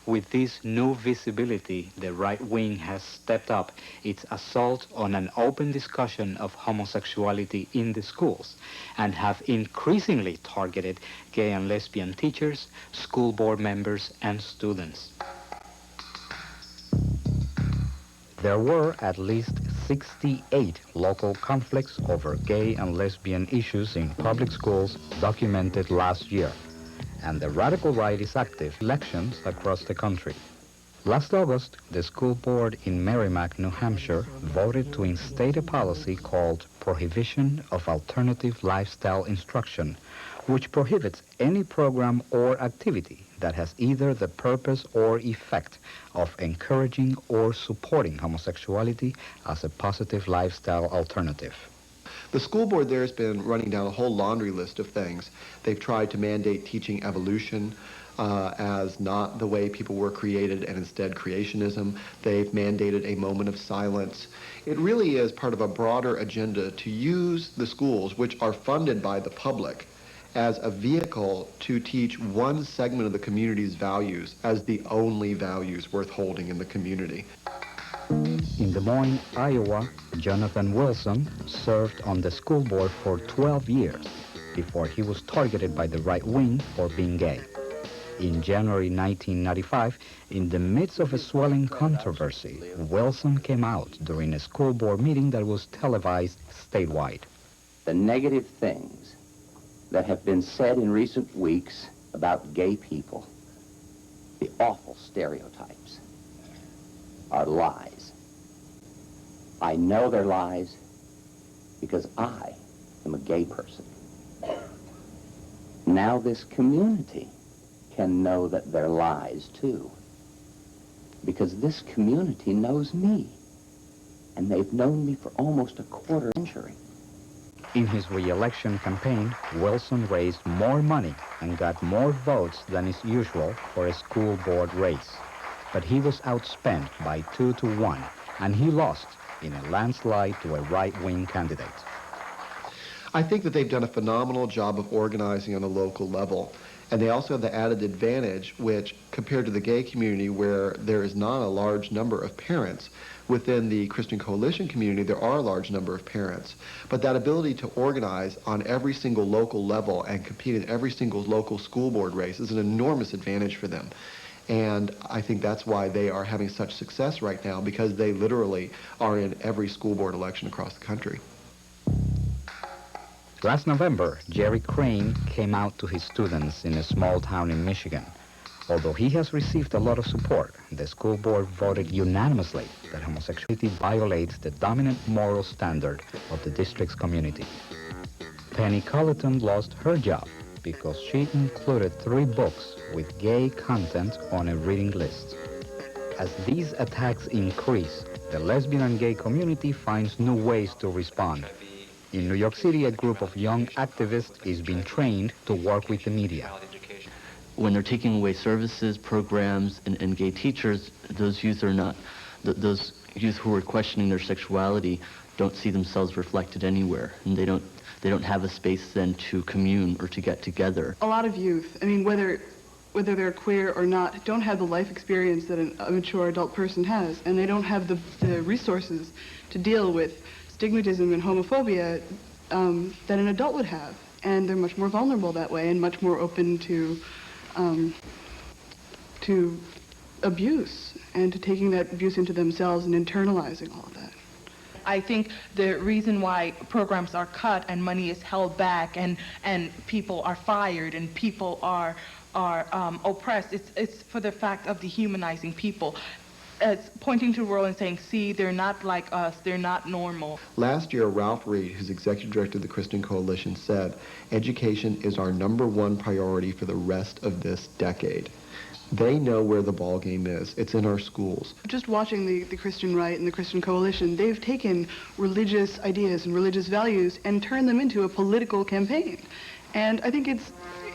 With this new visibility, the right wing has stepped up its assault on an open discussion of homosexuality in the schools and have increasingly targeted gay and lesbian teachers, school board members, and students. There were at least 68 local conflicts over gay and lesbian issues in public schools documented last year, and the radical right is active in elections across the country. Last August, the school board in Merrimack, New Hampshire, voted to instate a policy called Prohibition of Alternative Lifestyle Instruction, which prohibits any program or activity that has either the purpose or effect of encouraging or supporting homosexuality as a positive lifestyle alternative. The school board there has been running down a whole laundry list of things. They've tried to mandate teaching evolution as not the way people were created and instead creationism. They've mandated a moment of silence. It really is part of a broader agenda to use the schools, which are funded by the public, as a vehicle to teach one segment of the community's values as the only values worth holding in the community. In Des Moines, Iowa, Jonathan Wilson served on the school board for 12 years before he was targeted by the right wing for being gay. In January 1995, in the midst of a swelling controversy, Wilson came out during a school board meeting that was televised statewide. The negative things that have been said in recent weeks about gay people, the awful stereotypes, are lies. I know they're lies because I am a gay person. Now this community can know that they're lies too, because this community knows me, and they've known me for almost a quarter century. In his re-election campaign, Wilson raised more money and got more votes than is usual for a school board race. But he was outspent by 2-1, and he lost in a landslide to a right-wing candidate. I think that they've done a phenomenal job of organizing on a local level. And they also have the added advantage, which, compared to the gay community where there is not a large number of parents, within the Christian Coalition community, there are a large number of parents. But that ability to organize on every single local level and compete in every single local school board race is an enormous advantage for them. And I think that's why they are having such success right now, because they literally are in every school board election across the country. Last November, Jerry Crane came out to his students in a small town in Michigan. Although he has received a lot of support, the school board voted unanimously that homosexuality violates the dominant moral standard of the district's community. Penny Colleton lost her job because she included 3 books with gay content on a reading list. As these attacks increase, the lesbian and gay community finds new ways to respond. In New York City, a group of young activists is being trained to work with the media. When they're taking away services, programs, and gay teachers, those youth are not, those youth who are questioning their sexuality don't see themselves reflected anywhere, and they don't have a space then to commune or to get together. A lot of youth, I mean, whether they're queer or not, don't have the life experience that a mature adult person has, and they don't have the resources to deal with stigmatism and homophobia that an adult would have, and they're much more vulnerable that way and much more open to abuse and to taking that abuse into themselves and internalizing all of that. I think the reason why programs are cut and money is held back and people are fired and people are oppressed, it's for the fact of dehumanizing people. It's pointing to the world and saying, see, they're not like us, they're not normal. Last year, Ralph Reed, who's executive director of the Christian Coalition, said, education is our #1 priority for the rest of this decade. They know where the ball game is. It's in our schools. Just watching the Christian right and the Christian Coalition, they've taken religious ideas and religious values and turned them into a political campaign. And I think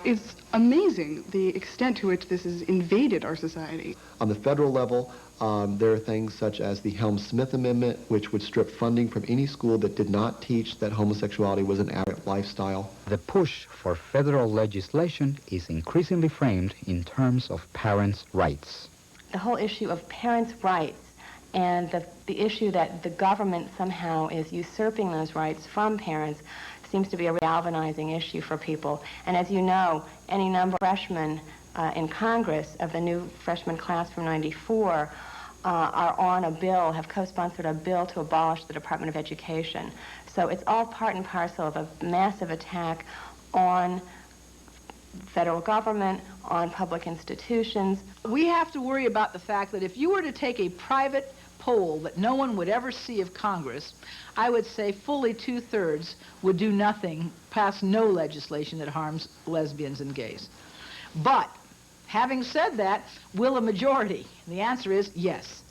It's amazing the extent to which this has invaded our society. On the federal level, there are things such as the Helms-Smith Amendment, which would strip funding from any school that did not teach that homosexuality was an aberrant lifestyle. The push for federal legislation is increasingly framed in terms of parents' rights. The whole issue of parents' rights and the issue that the government somehow is usurping those rights from parents seems to be a galvanizing issue for people. And as you know, any number of freshmen in Congress of the new freshman class from '94 are on a bill, have co-sponsored a bill to abolish the Department of Education. So it's all part and parcel of a massive attack on federal government, on public institutions. We have to worry about the fact that if you were to take a private poll that no one would ever see of Congress, I would say fully 2/3 would do nothing, pass no legislation that harms lesbians and gays. But having said that, will a majority? The answer is yes.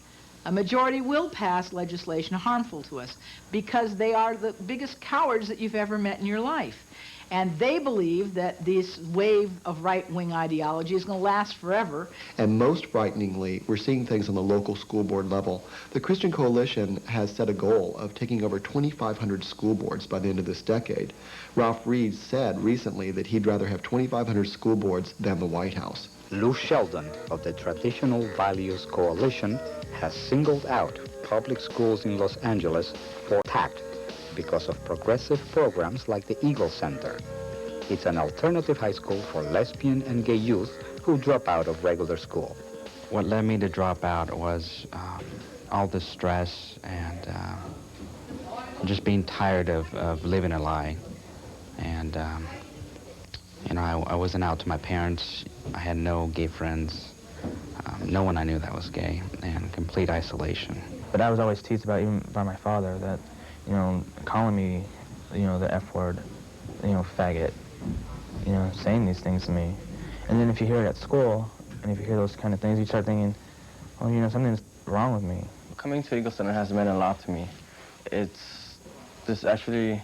A majority will pass legislation harmful to us because they are the biggest cowards that you've ever met in your life. And they believe that this wave of right-wing ideology is going to last forever. And most frighteningly, we're seeing things on the local school board level. The Christian Coalition has set a goal of taking over 2,500 school boards by the end of this decade. Ralph Reed said recently that he'd rather have 2,500 school boards than the White House. Lou Sheldon of the Traditional Values Coalition has singled out public schools in Los Angeles for attack because of progressive programs like the Eagle Center. It's an alternative high school for lesbian and gay youth who drop out of regular school. What led me to drop out was all the stress and just being tired of living a lie. And, you know, I wasn't out to my parents. I had no gay friends. No one I knew that was gay, and complete isolation. But I was always teased about, even by my father, that, you know, calling me, you know, the F word, you know, faggot, you know, saying these things to me. And then if you hear it at school, and if you hear those kind of things, you start thinking, oh, you know, something's wrong with me. Coming to Eagle Center has meant a lot to me. It's this actually,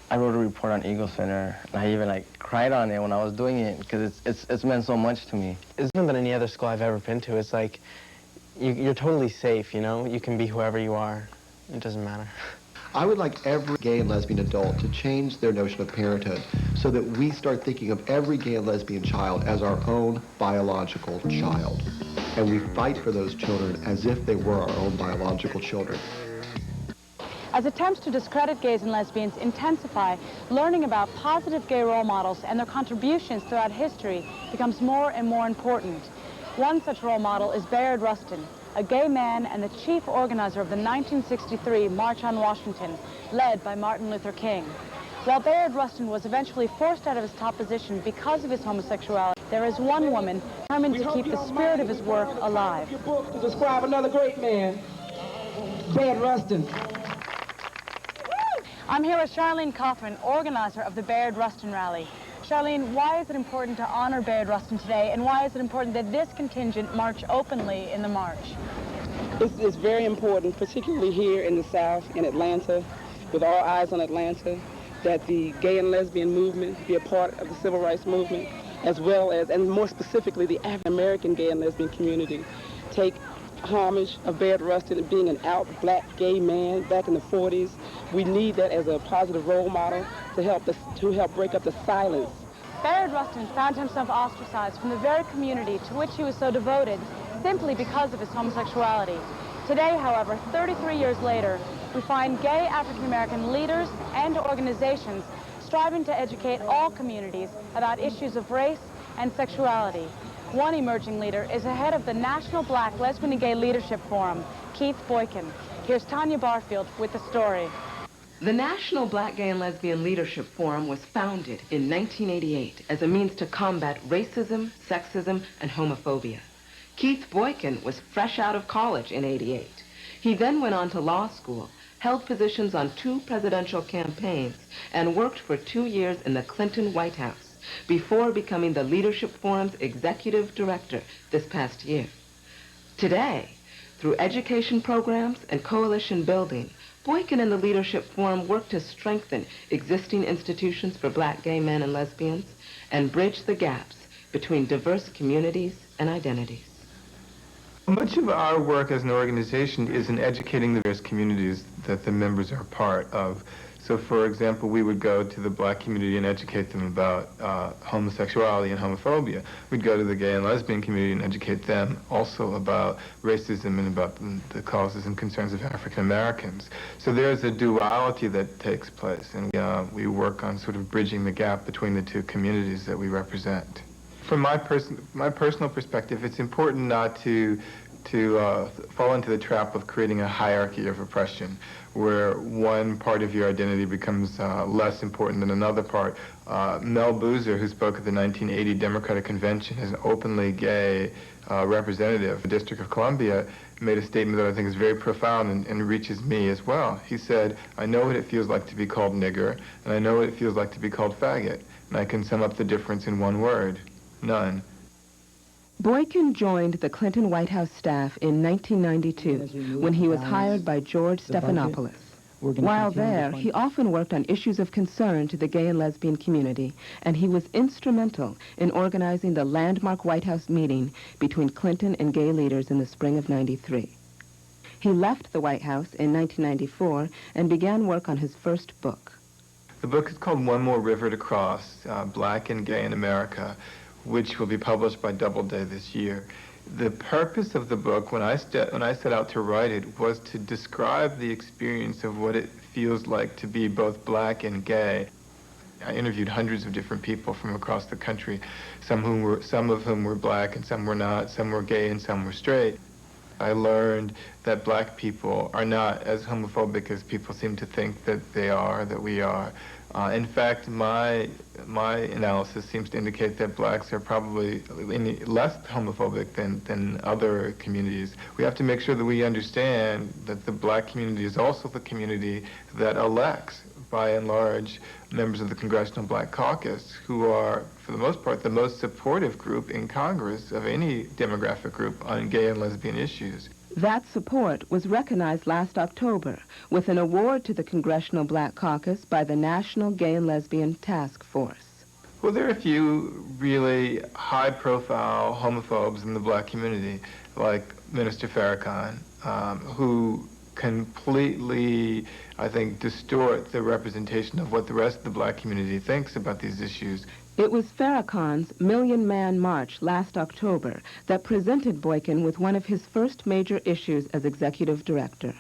I wrote a report on Eagle Center, and I even, like, cried on it when I was doing it, because it's meant so much to me. It's different than any other school I've ever been to. It's like, you're totally safe, you know? You can be whoever you are. It doesn't matter. I would like every gay and lesbian adult to change their notion of parenthood so that we start thinking of every gay and lesbian child as our own biological child. And we fight for those children as if they were our own biological children. As attempts to discredit gays and lesbians intensify, learning about positive gay role models and their contributions throughout history becomes more and more important. One such role model is Bayard Rustin, a gay man and the chief organizer of the 1963 March on Washington, led by Martin Luther King. While Bayard Rustin was eventually forced out of his top position because of his homosexuality, there is one woman determined to keep the spirit of his work alive. Your book to describe another great man, Bayard Rustin. I'm here with Charlene Cothran, organizer of the Bayard Rustin Rally. Charlene, why is it important to honor Bayard Rustin today, and why is it important that this contingent march openly in the march? It's very important, particularly here in the South, in Atlanta, with all eyes on Atlanta, that the gay and lesbian movement be a part of the civil rights movement, as well as, and more specifically, the African-American gay and lesbian community take homage of Bayard Rustin being an out black gay man back in the 40s. We need that as a positive role model to help break up the silence. Bayard Rustin found himself ostracized from the very community to which he was so devoted simply because of his homosexuality. Today, however, 33 years later, we find gay African-American leaders and organizations striving to educate all communities about issues of race and sexuality. One emerging leader is the head of the National Black Lesbian and Gay Leadership Forum, Keith Boykin. Here's Tanya Barfield with the story. The National Black Gay and Lesbian Leadership Forum was founded in 1988 as a means to combat racism, sexism, and homophobia. Keith Boykin was fresh out of college in '88. He then went on to law school, held positions on 2 presidential campaigns, and worked for 2 years in the Clinton White House before becoming the Leadership Forum's executive director this past year. Today, Through education programs and coalition building, Boykin and the Leadership Forum work to strengthen existing institutions for black gay men and lesbians and bridge the gaps between diverse communities and identities. Much of our work as an organization is in educating the various communities that the members are part of. So, for example, we would go to the black community and educate them about homosexuality and homophobia. We'd go to the gay and lesbian community and educate them also about racism and about the causes and concerns of African Americans. So there's a duality that takes place, and we work on sort of bridging the gap between the two communities that we represent. From my personal perspective, it's important not to fall into the trap of creating a hierarchy of oppression, where one part of your identity becomes less important than another part. Mel Boozer, who spoke at the 1980 Democratic Convention as an openly gay representative of the District of Columbia, made a statement that I think is very profound and reaches me as well. He said, "I know what it feels like to be called nigger, and I know what it feels like to be called faggot, and I can sum up the difference in one word: none." Boykin joined the Clinton White House staff in 1992 when he was hired by George Stephanopoulos. While there, he often worked on issues of concern to the gay and lesbian community, and he was instrumental in organizing the landmark White House meeting between Clinton and gay leaders in the spring of '93. He left the White House in 1994 and began work on his first book. The book is called One More River to Cross, Black and Gay in America, which will be published by Doubleday this year. The purpose of the book, when I set out to write it, was to describe the experience of what it feels like to be both black and gay. I interviewed hundreds of different people from across the country, some of whom were black and some were not, some were gay and some were straight. I learned that black people are not as homophobic as people seem to think that they are, that we are. In fact, my analysis seems to indicate that blacks are probably less homophobic than other communities. We have to make sure that we understand that the black community is also the community that elects, by and large, members of the Congressional Black Caucus, who are, for the most part, the most supportive group in Congress of any demographic group on gay and lesbian issues. That support was recognized last October with an award to the Congressional Black Caucus by the National Gay and Lesbian Task Force. Well, there are a few really high-profile homophobes in the black community, like Minister Farrakhan, who completely, I think, distort the representation of what the rest of the black community thinks about these issues. It was Farrakhan's Million Man March last October that presented Boykin with one of his first major issues as executive director.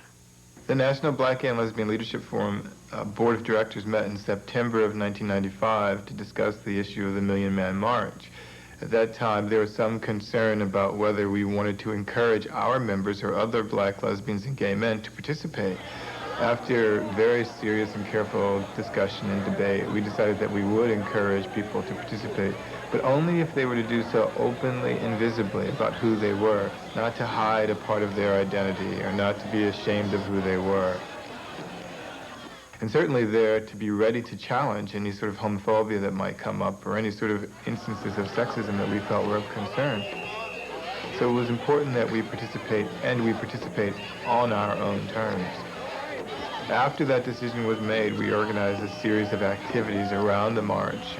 The National Black Gay and Lesbian Leadership Forum Board of Directors met in September of 1995 to discuss the issue of the Million Man March. At that time, there was some concern about whether we wanted to encourage our members or other black lesbians and gay men to participate. After very serious and careful discussion and debate, we decided that we would encourage people to participate, but only if they were to do so openly and visibly about who they were, not to hide a part of their identity or not to be ashamed of who they were. And certainly there to be ready to challenge any sort of homophobia that might come up or any sort of instances of sexism that we felt were of concern. So it was important that we participate, and we participate on our own terms. After that decision was made, we organized a series of activities around the march,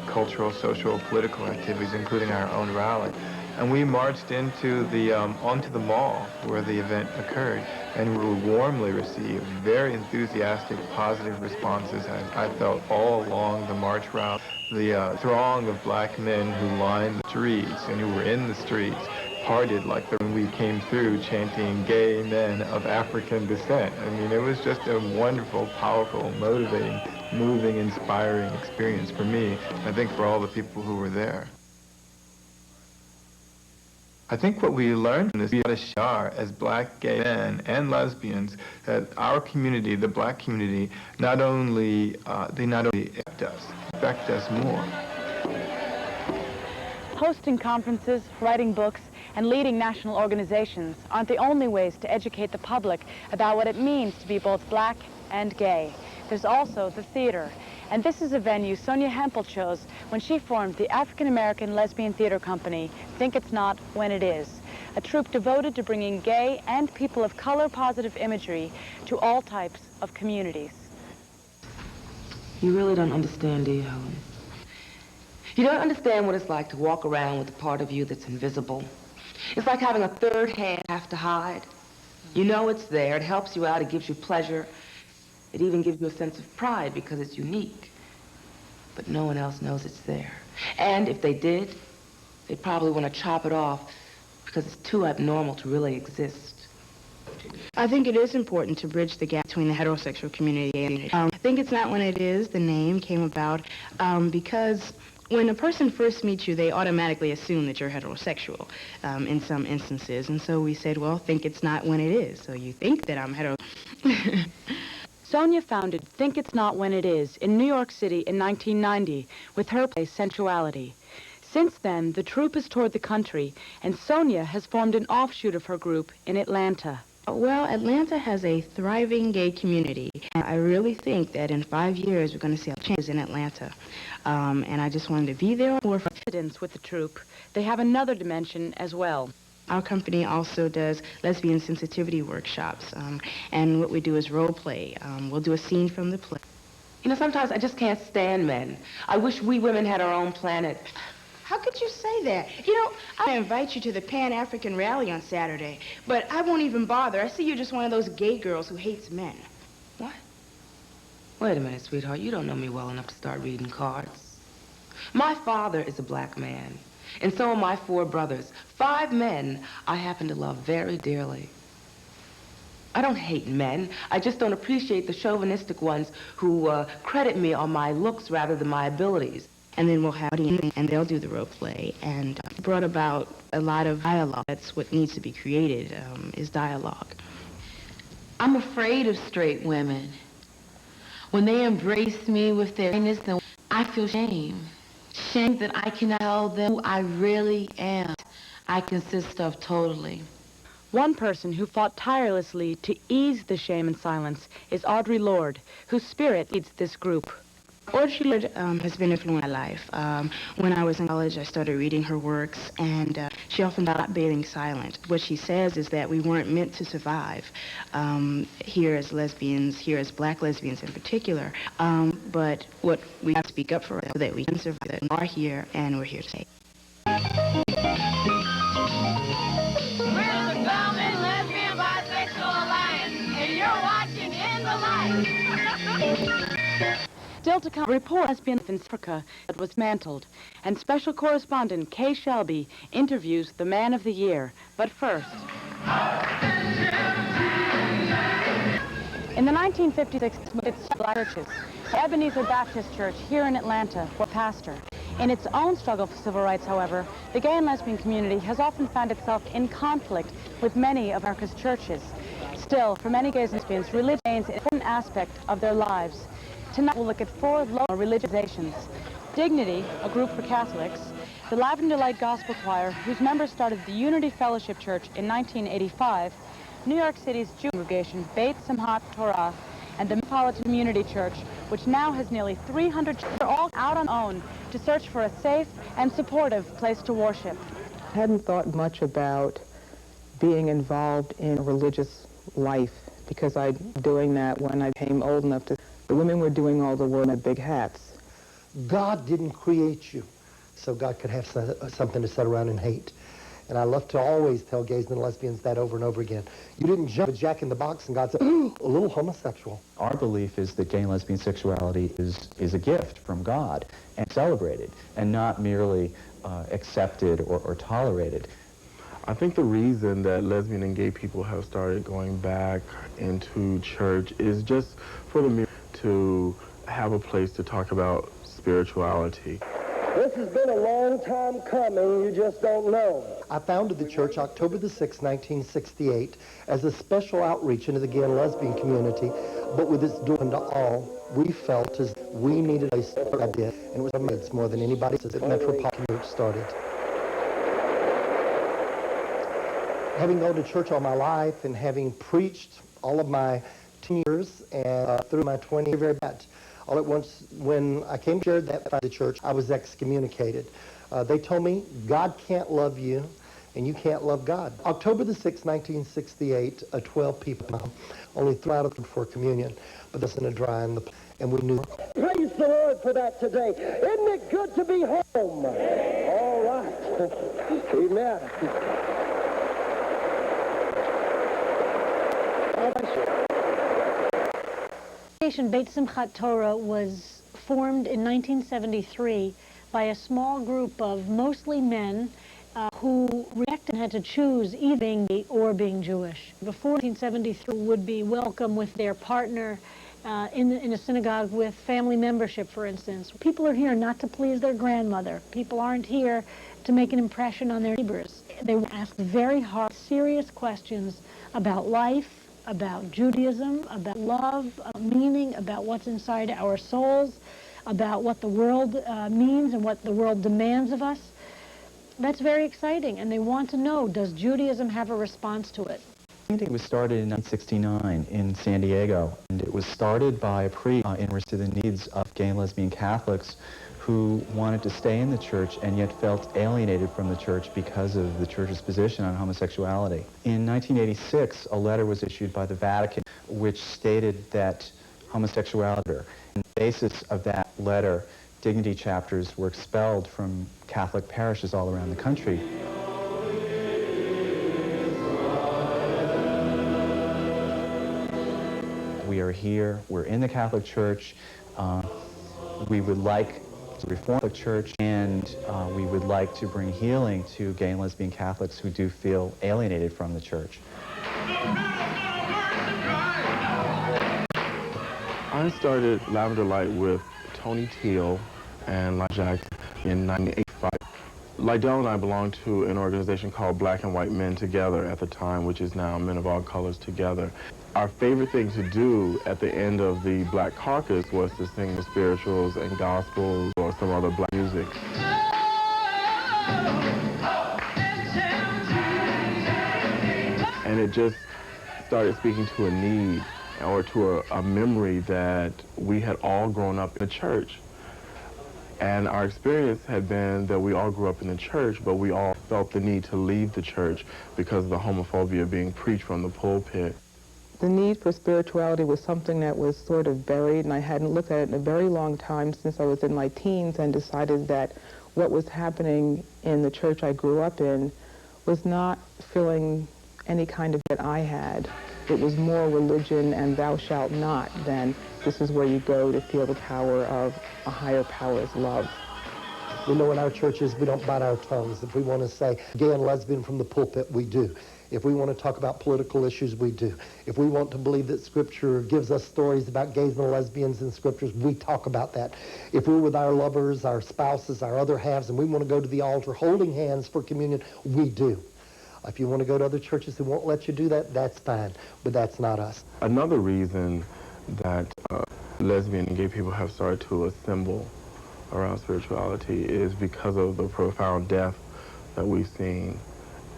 cultural, social, political activities, including our own rally. And we marched onto the mall where the event occurred, and we were warmly received, very enthusiastic, positive responses, I felt, all along the march route. The throng of black men who lined the streets and who were in the streets parted like when we came through chanting "Gay Men of African Descent." I mean, it was just a wonderful, powerful, motivating, moving, inspiring experience for me, I think for all the people who were there. I think what we learned from this as black gay men and lesbians, that our community, the black community, not only affect us more. Hosting conferences, writing books, and leading national organizations aren't the only ways to educate the public about what it means to be both black and gay. There's also the theater. And this is a venue Sonia Hempel chose when she formed the African American Lesbian Theater Company, Think It's Not When It Is. a troupe devoted to bringing gay and people of color positive imagery to all types of communities. You really don't understand, do you, Helen? You don't understand what it's like to walk around with a part of you that's invisible. It's like having a third hand you have to hide. You know it's there. It helps you out. It gives you pleasure. It even gives you a sense of pride because it's unique. But no one else knows it's there. And if they did, they'd probably want to chop it off because it's too abnormal to really exist. I think it is important to bridge the gap between the heterosexual community and I think it's not when it is. The name came about because when a person first meets you, they automatically assume that you're heterosexual in some instances. And so we said, well, think it's not when it is. So you think that I'm hetero. Sonia founded Think It's Not When It Is in New York City in 1990 with her play Sensuality. Since then, the troupe has toured the country, and Sonia has formed an offshoot of her group in Atlanta. Well, Atlanta has a thriving gay community. And I really think that in 5 years, we're going to see changes in Atlanta. And I just wanted to be there. With the troupe, they have another dimension as well. Our company also does lesbian sensitivity workshops. And what we do is role play. We'll do a scene from the play. You know, sometimes I just can't stand men. I wish we women had our own planet. How could you say that? You know, I invite you to the Pan-African rally on Saturday, but I won't even bother. I see you're just one of those gay girls who hates men. What? Wait a minute, sweetheart. You don't know me well enough to start reading cards. My father is a black man, and so are my 4 brothers. 5 men I happen to love very dearly. I don't hate men. I just don't appreciate the chauvinistic ones who credit me on my looks rather than my abilities. And then we'll have audience, and they'll do the role play. And brought about a lot of dialogue. That's what needs to be created, is dialogue. I'm afraid of straight women. When they embrace me with their kindness, then I feel shame. Shame that I cannot tell them who I really am. I consist of totally. One person who fought tirelessly to ease the shame and silence is Audre Lorde, whose spirit leads this group. Audre Lorde has been influencing my life. When I was in college, I started reading her works, and she often talked about being silent. What she says is that we weren't meant to survive here as lesbians, here as black lesbians in particular, but what we have to speak up for so that we can survive, that we are here, and we're here to stay. We're the Bellman Lesbian Bisexual Alliance, and you're watching In the Light. Still to come, report lesbian in Africa that was mantled, and special correspondent Kay Shelby interviews the Man of the Year. But first, in the 1956, it's black churches. Ebenezer Baptist Church here in Atlanta, where pastor. In its own struggle for civil rights, however, the gay and lesbian community has often found itself in conflict with many of America's churches. Still, for many gays and lesbians, religion remains an important aspect of their lives. Tonight we'll look at 4 local religious organizations. Dignity, a group for Catholics, the Lavender Light Gospel Choir, whose members started the Unity Fellowship Church in 1985, New York City's Jewish congregation, Beit Simchat Torah, and the Metropolitan Community Church, which now has nearly 300 churches, are all out on their own to search for a safe and supportive place to worship. I hadn't thought much about being involved in religious life because I'm doing that when I became old enough to. The women were doing all the work in the big hats. God didn't create you so God could have something to sit around and hate. And I love to always tell gays and lesbians that over and over again. You didn't jump a jack in the box and God said, ooh, a little homosexual. Our belief is that gay and lesbian sexuality is a gift from God and celebrated and not merely accepted or tolerated. I think the reason that lesbian and gay people have started going back into church is just for the to have a place to talk about spirituality. This has been a long time coming, you just don't know. I founded the church October the 6th, 1968, as a special outreach into the gay and lesbian community, but with its door open to all, we felt as we needed a place for idea, and it was amazing more than anybody else that Metropolitan Church started. Having gone to church all my life and having preached all of my 10 years and through my 20 years, very bad. All at once, when I came to share that by the church, I was excommunicated. They told me, God can't love you and you can't love God. October the 6th, 1968, 12 people, only 3 out of them for communion, but that's in a dry and we knew. Praise the Lord for that today. Isn't it good to be home? All right. Amen. Beit Simchat Torah was formed in 1973 by a small group of mostly men who rejected and had to choose either being gay or being Jewish. Before 1973 would be welcome with their partner in a synagogue with family membership, for instance. People are here not to please their grandmother. People aren't here to make an impression on their neighbors. They ask very hard, serious questions about life, about Judaism, about love, meaning, about what's inside our souls, about what the world means and what the world demands of us. That's very exciting, and they want to know, does Judaism have a response to it? It was started in 1969 in San Diego, and it was started by a priest interested in the needs of gay and lesbian Catholics who wanted to stay in the church and yet felt alienated from the church because of the church's position on homosexuality. In 1986, a letter was issued by the Vatican which stated that homosexuality, on the basis of that letter, dignity chapters were expelled from Catholic parishes all around the country. We are here, we're in the Catholic Church, we would like to reform the Church, and we would like to bring healing to gay and lesbian Catholics who do feel alienated from the Church. I started Lavender Light with Tony Teal and Lyle Jackson in 1985. Lydell and I belonged to an organization called Black and White Men Together at the time, which is now Men of All Colors Together. Our favorite thing to do at the end of the Black Caucus was to sing the spirituals and gospels or some other black music. And it just started speaking to a need or to a memory that we had all grown up in the church. And our experience had been that we all grew up in the church, but we all felt the need to leave the church because of the homophobia being preached from the pulpit. The need for spirituality was something that was sort of buried, and I hadn't looked at it in a very long time since I was in my teens, and decided that what was happening in the church I grew up in was not filling any kind of that I had. It was more religion and thou shalt not than this is where you go to feel the power of a higher power's love. We know in our churches we don't bite our tongues. If we want to say gay and lesbian from the pulpit, we do. If we want to talk about political issues, we do. If we want to believe that Scripture gives us stories about gays and lesbians in Scriptures, we talk about that. If we're with our lovers, our spouses, our other halves, and we want to go to the altar holding hands for communion, we do. If you want to go to other churches who won't let you do that, that's fine, but that's not us. Another reason that lesbian and gay people have started to assemble around spirituality is because of the profound death that we've seen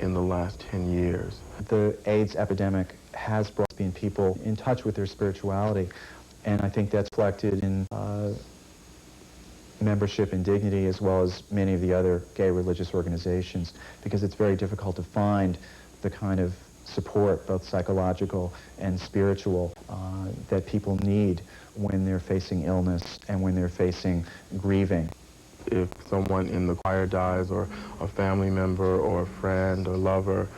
in the last 10 years. The AIDS epidemic has brought lesbian people in touch with their spirituality, and I think that's reflected in membership and dignity, as well as many of the other gay religious organizations, because it's very difficult to find the kind of support, both psychological and spiritual, that people need when they're facing illness and when they're facing grieving. If someone in the choir dies, or a family member or a friend or lover,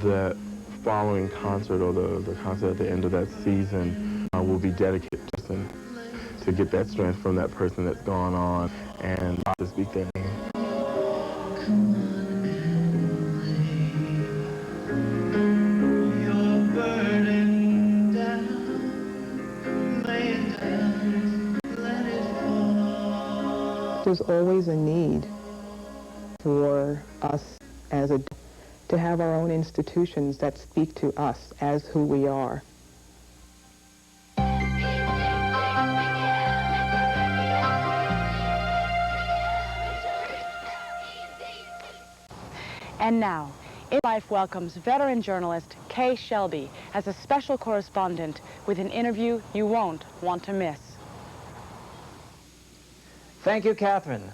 the following concert or the concert at the end of that season will be dedicated to get that strength from that person that's gone on and to speak their name. There's always a need for us to have our own institutions that speak to us as who we are. And now, In Life welcomes veteran journalist Kay Shelby as a special correspondent with an interview you won't want to miss. Thank you, Catherine.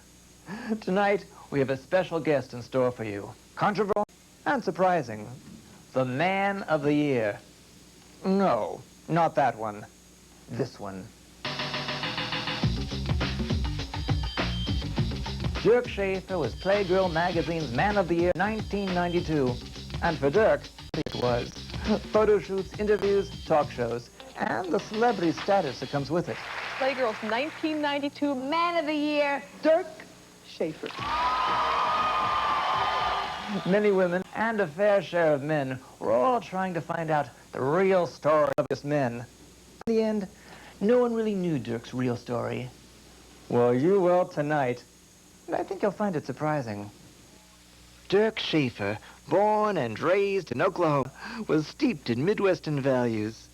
Tonight, we have a special guest in store for you. Controversial and surprising. The Man of the Year. No, not that one. This one. Dirk Schaefer was Playgirl magazine's Man of the Year 1992. And for Dirk, it was photo shoots, interviews, talk shows, and the celebrity status that comes with it. Playgirl's 1992 Man of the Year, Dirk Schaefer. Many women and a fair share of men were all trying to find out the real story of this men. In the end, no one really knew Dirk's real story. Well, you will tonight, and I think you'll find it surprising. Dirk Schaefer, born and raised in Oklahoma, was steeped in Midwestern values.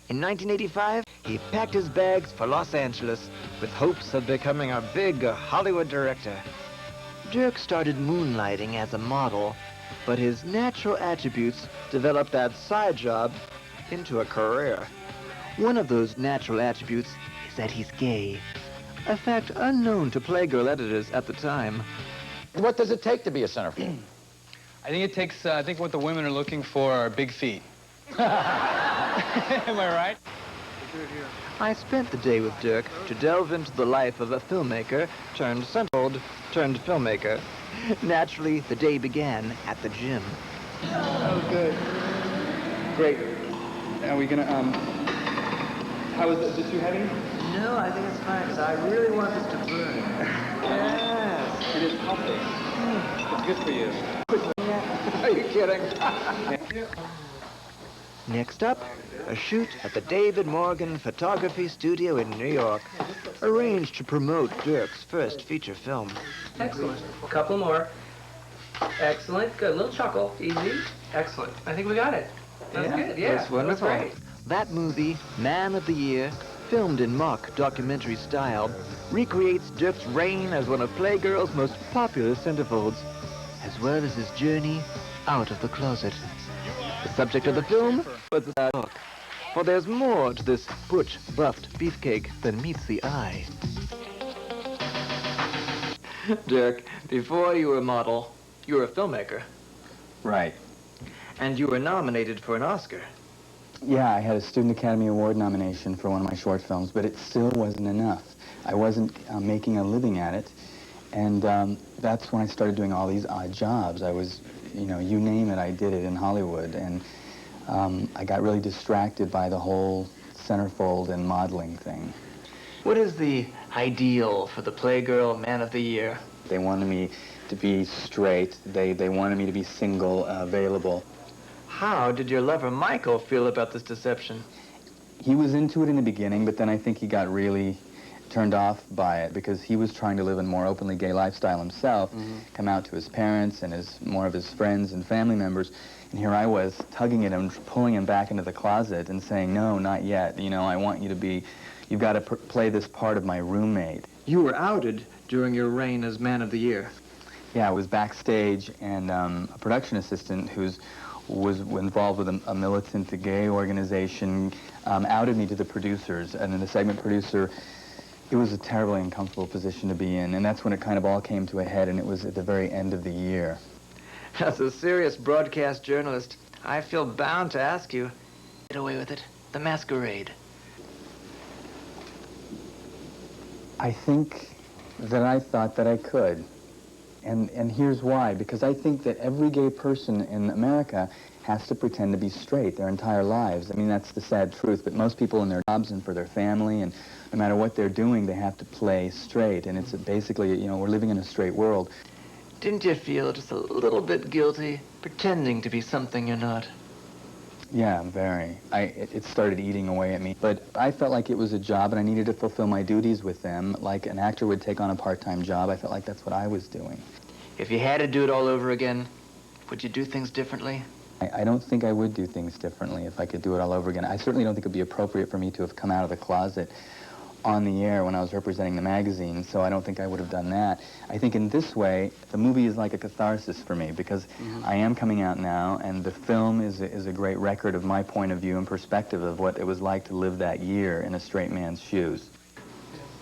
In 1985, he packed his bags for Los Angeles with hopes of becoming a big Hollywood director. Dirk started moonlighting as a model, but his natural attributes developed that side job into a career. One of those natural attributes is that he's gay, a fact unknown to Playgirl editors at the time. What does it take to be a centerfold? I think it takes, I think what the women are looking for are big feet. Am I right? I spent the day with Dirk to delve into the life of a filmmaker turned centerfold turned filmmaker. Naturally, the day began at the gym. Oh, good. Great. Are we gonna, how is it? Is it too heavy? No, I think it's fine, because I really want this to burn. Yes. It is healthy. It's good for you. Are you kidding? Next up, a shoot at the David Morgan Photography Studio in New York, arranged to promote Dirk's first feature film. Excellent. A couple more. Excellent. Good. A little chuckle. Easy. Excellent. I think we got it. That's good. Yeah. That's wonderful. That's great. That movie, Man of the Year, filmed in mock documentary style, recreates Dirk's reign as one of Playgirl's most popular centerfolds, as well as his journey out of the closet. The subject of the film was a book, for there's more to this butch, buffed beefcake than meets the eye. Dirk, before you were a model, you were a filmmaker. Right. And you were nominated for an Oscar. Yeah, I had a Student Academy Award nomination for one of my short films, but it still wasn't enough. I wasn't making a living at it, and that's when I started doing all these odd jobs. I was, you know, you name it, I did it in Hollywood, and I got really distracted by the whole centerfold and modeling thing. What is the ideal for the Playgirl Man of the Year? They wanted me to be straight. They wanted me to be single, available. How did your lover Michael feel about this deception? He was into it in the beginning, but then I think he got really turned off by it because he was trying to live a more openly gay lifestyle himself, come out to his parents and more of his friends and family members, and here I was tugging at him, pulling him back into the closet and saying, no, not yet, you know, I want you to be, you've got to play this part of my roommate. You were outed during your reign as Man of the Year. Yeah, I was backstage, and a production assistant was involved with a militant gay organization outed me to the producers, and then the segment producer. It was a terribly uncomfortable position to be in, and that's when it kind of all came to a head, and it was at the very end of the year. As a serious broadcast journalist, I feel bound to ask you, get away with it, the masquerade. I think that I thought that I could, and here's why, because I think that every gay person in America has to pretend to be straight their entire lives. I mean, that's the sad truth, but most people in their jobs and for their family, and no matter what they're doing, they have to play straight, and it's basically, you know, we're living in a straight world. Didn't you feel just a little bit guilty pretending to be something you're not? Yeah, very. It started eating away at me, but I felt like it was a job, and I needed to fulfill my duties with them, like an actor would take on a part-time job. I felt like that's what I was doing. If you had to do it all over again, would you do things differently? I don't think I would do things differently if I could do it all over again. I certainly don't think it would be appropriate for me to have come out of the closet on the air when I was representing the magazine, so I don't think I would have done that. I think in this way, the movie is like a catharsis for me because I am coming out now, and the film is a great record of my point of view and perspective of what it was like to live that year in a straight man's shoes.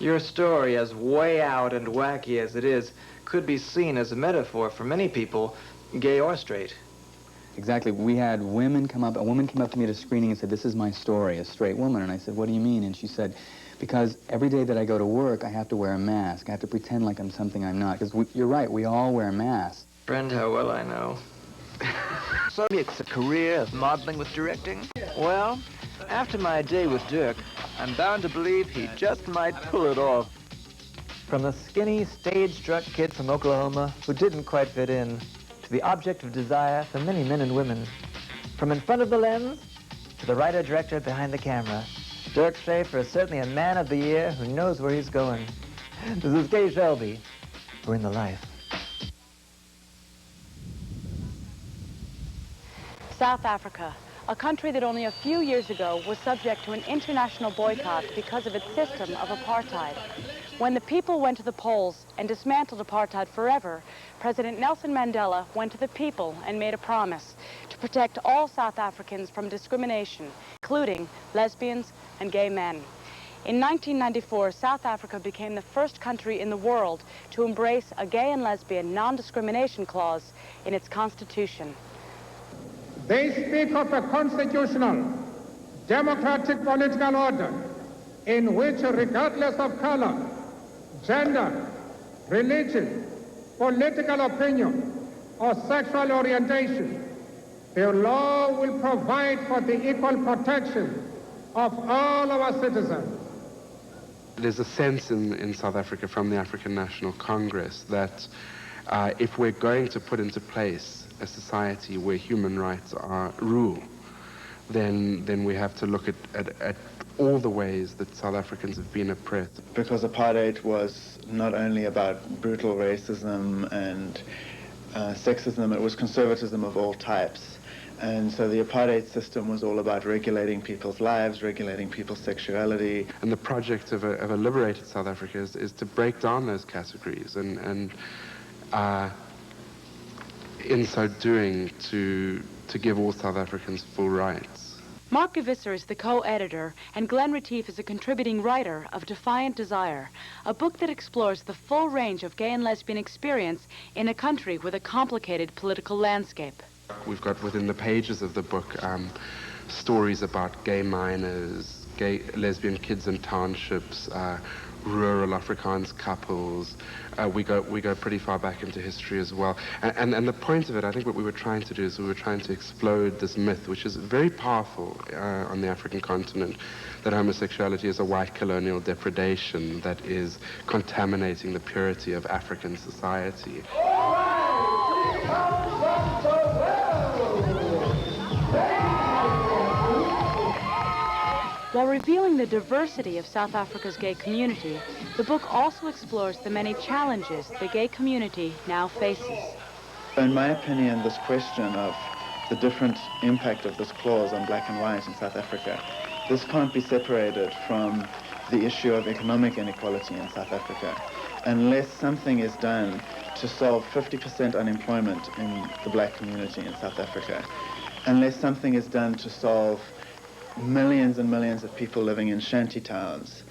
Your story, as way out and wacky as it is, could be seen as a metaphor for many people gay or straight. Exactly. We had women come up, a woman came up to me at a screening and said, "This is my story," a straight woman. And I said, "What do you mean?" And she said, "Because every day that I go to work, I have to wear a mask. I have to pretend like I'm something I'm not." Because you're right, we all wear masks. Friend, how well I know. So it's a career of modeling with directing? Well, after my day with Dirk, I'm bound to believe he just might pull it off. from the skinny, stage-struck kid from Oklahoma who didn't quite fit in, to the object of desire for many men and women. From in front of the lens to the writer-director behind the camera, Dirk Schaefer is certainly a man of the year who knows where he's going. This is Kay Shelby. We're in the life. South Africa, a country that only a few years ago was subject to an international boycott because of its system of apartheid. When the people went to the polls and dismantled apartheid forever, President Nelson Mandela went to the people and made a promise to protect all South Africans from discrimination, including lesbians and gay men. In 1994, South Africa became the first country in the world to embrace a gay and lesbian non-discrimination clause in its constitution. They speak of a constitutional, democratic political order in which, regardless of color, gender, religion, political opinion, or sexual orientation, the law will provide for the equal protection of all our citizens. There's a sense in South Africa from the African National Congress that if we're going to put into place a society where human rights are rule, then we have to look at all the ways that South Africans have been oppressed. Because apartheid was not only about brutal racism and sexism, it was conservatism of all types. And so the apartheid system was all about regulating people's lives, regulating people's sexuality. And the project of a liberated South Africa is to break down those categories and in so doing, to give all South Africans full rights. Mark Gevisser is the co-editor, and Glenn Retief is a contributing writer of Defiant Desire, a book that explores the full range of gay and lesbian experience in a country with a complicated political landscape. We've got within the pages of the book stories about gay miners, gay lesbian kids in townships, rural Afrikaans couples. We go pretty far back into history as well. And the point of it, I think what we were trying to do is we were trying to explode this myth, which is very powerful on the African continent, that homosexuality is a white colonial depredation that is contaminating the purity of African society. While revealing the diversity of South Africa's gay community, the book also explores the many challenges the gay community now faces. In my opinion, this question of the different impact of this clause on black and white in South Africa, this can't be separated from the issue of economic inequality in South Africa. Unless something is done to solve 50% unemployment in the black community in South Africa, unless something is done to solve millions and millions of people living in shanty towns,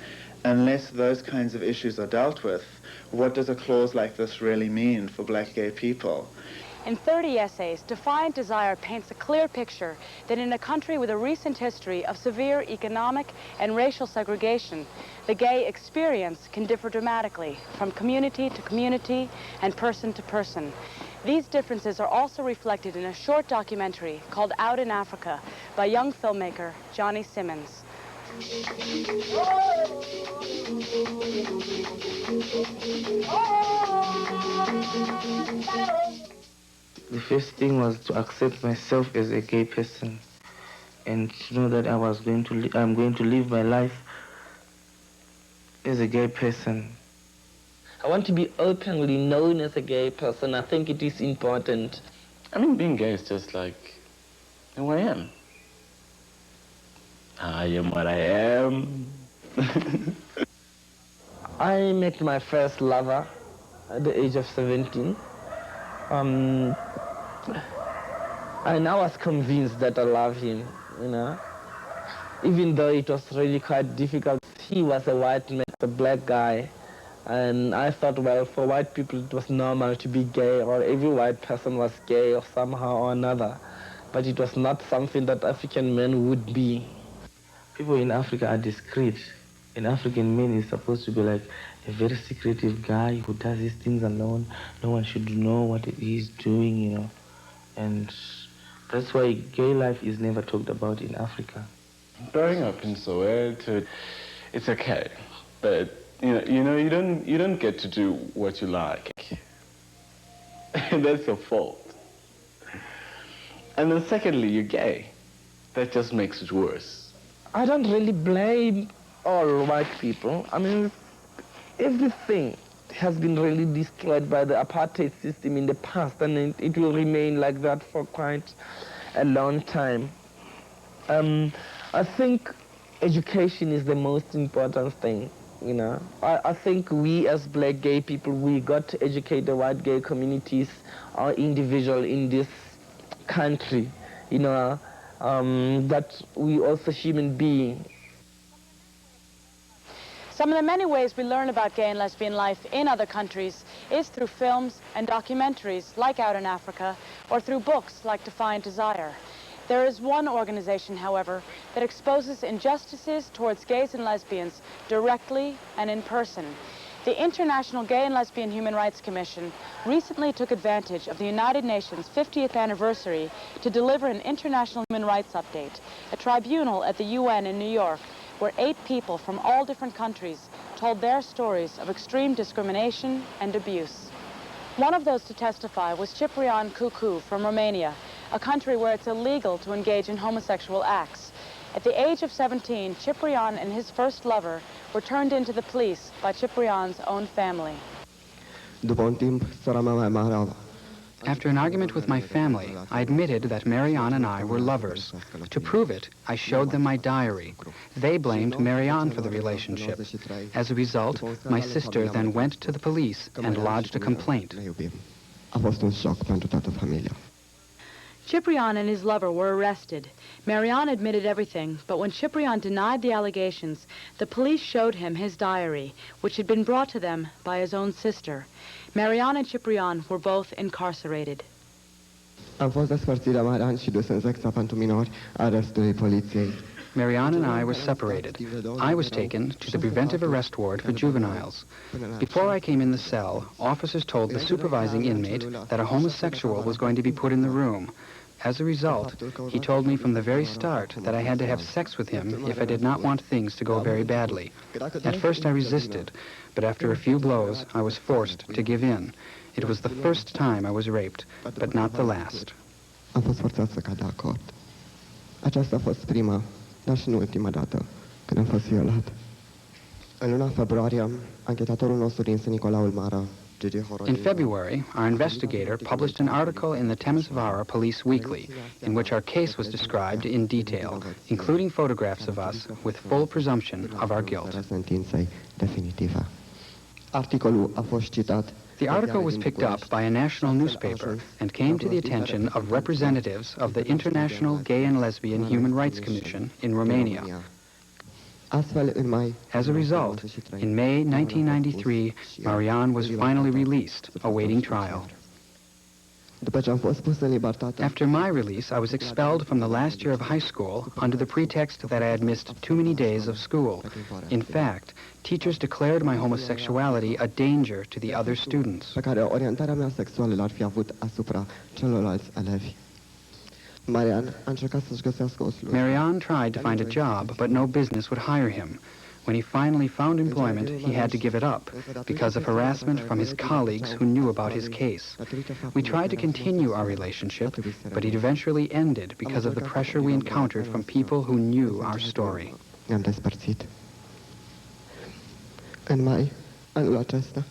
unless those kinds of issues are dealt with, what does a clause like this really mean for black gay people? In 30 essays, Defiant Desire paints a clear picture that in a country with a recent history of severe economic and racial segregation, the gay experience can differ dramatically from community to community and person to person. These differences are also reflected in a short documentary called Out in Africa by young filmmaker Johnny Simmons. The first thing was to accept myself as a gay person and to know that I'm going to live my life as a gay person. I want to be openly known as a gay person. I think it is important. I mean, being gay is just like who I am. I am what I am. I met my first lover at the age of 17. And I was convinced that I love him, you know. Even though it was really quite difficult. He was a white man, a black guy. And I thought, well, for white people it was normal to be gay, or every white person was gay or somehow or another. But it was not something that African men would be. People in Africa are discreet. An African man is supposed to be like a very secretive guy who does his things alone. No one should know what he's doing, you know. And that's why gay life is never talked about in Africa. Growing up in Soweto, it's okay, but you don't get to do what you like. That's your fault. And then secondly, you're gay. That just makes it worse. I don't really blame all white people. I mean, everything has been really destroyed by the apartheid system in the past, and it will remain like that for quite a long time. I think education is the most important thing, you know. I think we as black gay people, we got to educate the white gay communities or individual in this country, you know, that we also human beings. Some of the many ways we learn about gay and lesbian life in other countries is through films and documentaries like Out in Africa, or through books like Defiant Desire. There is one organization, however, that exposes injustices towards gays and lesbians directly and in person. The International Gay and Lesbian Human Rights Commission recently took advantage of the United Nations 50th anniversary to deliver an international human rights update, a tribunal at the UN in New York, where 8 people from all different countries told their stories of extreme discrimination and abuse. One of those to testify was Ciprian Cucu from Romania, a country where it's illegal to engage in homosexual acts. At the age of 17, Ciprian and his first lover were turned into the police by Ciprian's own family. After an argument with my family, I admitted that Marianne and I were lovers. To prove it, I showed them my diary. They blamed Marianne for the relationship. As a result, my sister then went to the police and lodged a complaint. Ciprian and his lover were arrested. Marianne admitted everything, but when Ciprian denied the allegations, the police showed him his diary, which had been brought to them by his own sister. Marianne and Ciprian were both incarcerated. Marianne and I were separated. I was taken to the preventive arrest ward for juveniles. Before I came in the cell, officers told the supervising inmate that a homosexual was going to be put in the room. As a result, he told me from the very start that I had to have sex with him if I did not want things to go very badly. At first I resisted, but after a few blows, I was forced to give in. It was the first time I was raped, but not the last. Aceasta a fost prima, dar și nu ultima dată când am fost violat. În luna februarie, anchetatorul nostru din St. Nicolaul Mara, In February, our investigator published an article in the Temesvara Police Weekly, in which our case was described in detail, including photographs of us with full presumption of our guilt. Articolul a fost citat. The article was picked up by a national newspaper and came to the attention of representatives of the International Gay and Lesbian Human Rights Commission in Romania. As a result, in May 1993, Marianne was finally released, awaiting trial. After my release, I was expelled from the last year of high school under the pretext that I had missed too many days of school. In fact, teachers declared my homosexuality a danger to the other students. Marianne tried to find a job, but no business would hire him. When he finally found employment, he had to give it up because of harassment from his colleagues who knew about his case. We tried to continue our relationship, but it eventually ended because of the pressure we encountered from people who knew our story.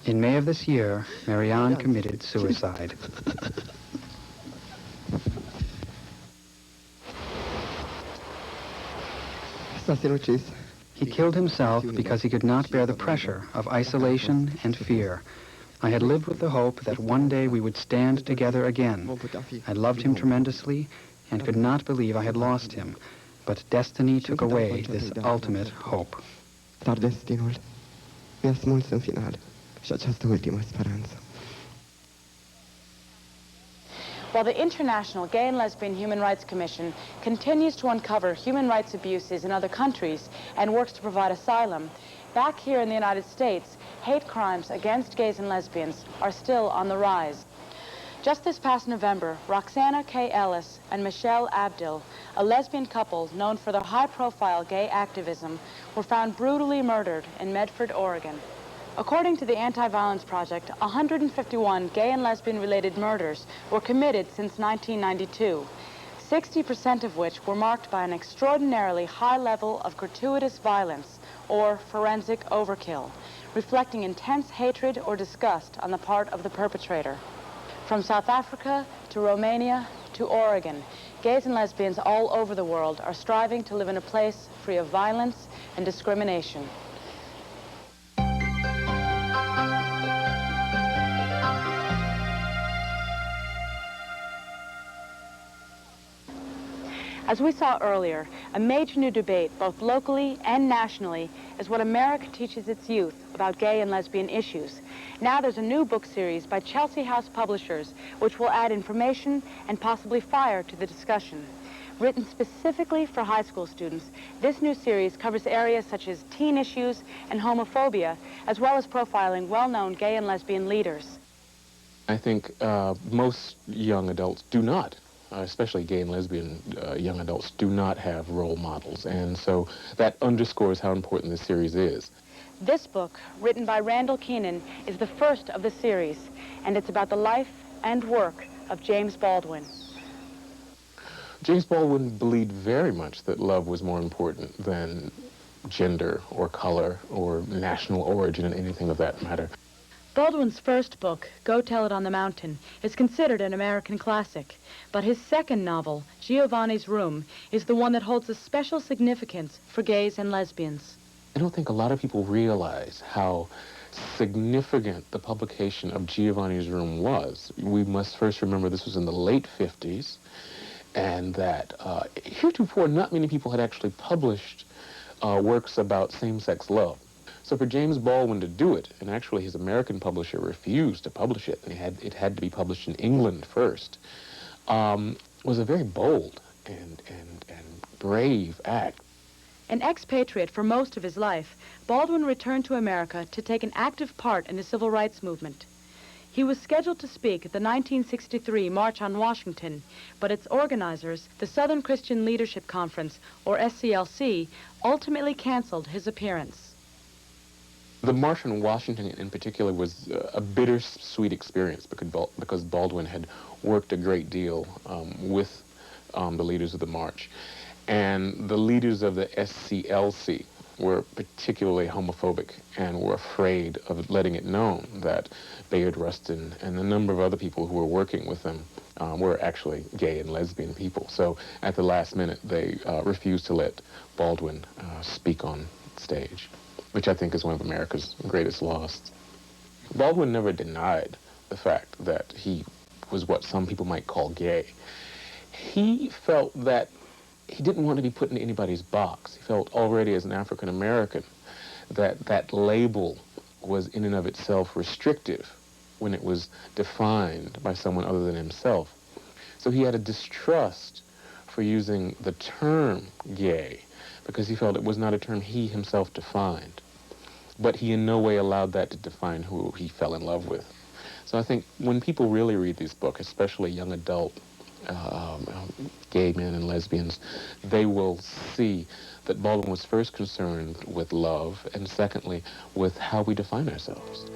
In May of this year, Marianne committed suicide. He killed himself because he could not bear the pressure of isolation and fear. I had lived with the hope that one day we would stand together again. I loved him tremendously and could not believe I had lost him. But destiny took away this ultimate hope. Dar destinul mi-a smuls în final și această ultimă speranță. While the International Gay and Lesbian Human Rights Commission continues to uncover human rights abuses in other countries and works to provide asylum, back here in the United States, hate crimes against gays and lesbians are still on the rise. Just this past November, Roxana K. Ellis and Michelle Abdil, a lesbian couple known for their high-profile gay activism, were found brutally murdered in Medford, Oregon. According to the Anti-Violence Project, 151 gay and lesbian-related murders were committed since 1992, 60% of which were marked by an extraordinarily high level of gratuitous violence, or forensic overkill, reflecting intense hatred or disgust on the part of the perpetrator. From South Africa to Romania to Oregon, gays and lesbians all over the world are striving to live in a place free of violence and discrimination. As we saw earlier, a major new debate, both locally and nationally, is what America teaches its youth about gay and lesbian issues. Now there's a new book series by Chelsea House Publishers, which will add information and possibly fire to the discussion. Written specifically for high school students, this new series covers areas such as teen issues and homophobia, as well as profiling well-known gay and lesbian leaders. I think most young adults do not. Especially gay and lesbian young adults, do not have role models. And so that underscores how important this series is. This book, written by Randall Keenan, is the first of the series, and it's about the life and work of James Baldwin. James Baldwin believed very much that love was more important than gender or color or national origin and anything of that matter. Baldwin's first book, Go Tell It on the Mountain, is considered an American classic, but his second novel, Giovanni's Room, is the one that holds a special significance for gays and lesbians. I don't think a lot of people realize how significant the publication of Giovanni's Room was. We must first remember this was in the late 50s, and that heretofore not many people had actually published works about same-sex love. So for James Baldwin to do it, and actually his American publisher refused to publish it, and it had to be published in England first, was a very bold and brave act. An expatriate for most of his life, Baldwin returned to America to take an active part in the civil rights movement. He was scheduled to speak at the 1963 March on Washington, but its organizers, the Southern Christian Leadership Conference, or SCLC, ultimately canceled his appearance. The March on Washington in particular was a bittersweet experience because Baldwin had worked a great deal with the leaders of the march. And the leaders of the SCLC were particularly homophobic and were afraid of letting it known that Bayard Rustin and a number of other people who were working with them were actually gay and lesbian people. So at the last minute, they refused to let Baldwin speak on stage, which I think is one of America's greatest losses. Baldwin never denied the fact that he was what some people might call gay. He felt that he didn't want to be put in anybody's box. He felt already as an African American that that label was in and of itself restrictive when it was defined by someone other than himself. So he had a distrust for using the term gay because he felt it was not a term he himself defined. But he in no way allowed that to define who he fell in love with. So I think when people really read these books, especially young adult gay men and lesbians, they will see that Baldwin was first concerned with love, and secondly, with how we define ourselves.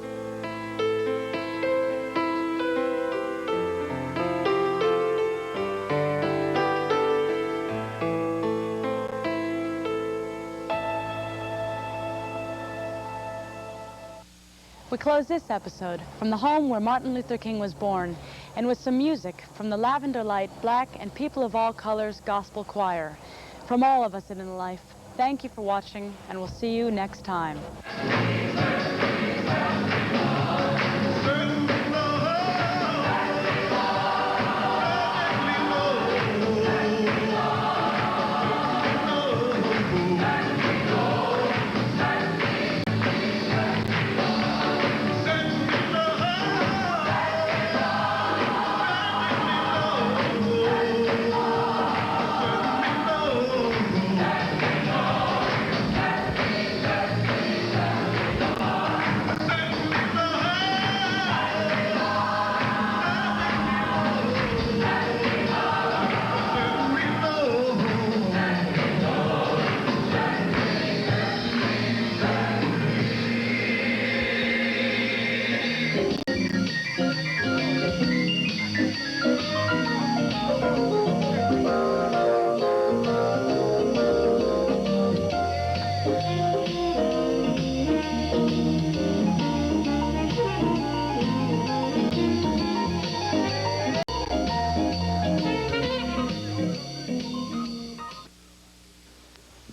We close this episode from the home where Martin Luther King was born, and with some music from the Lavender Light Black and People of All Colors Gospel Choir. From all of us at In Life, thank you for watching, and we'll see you next time.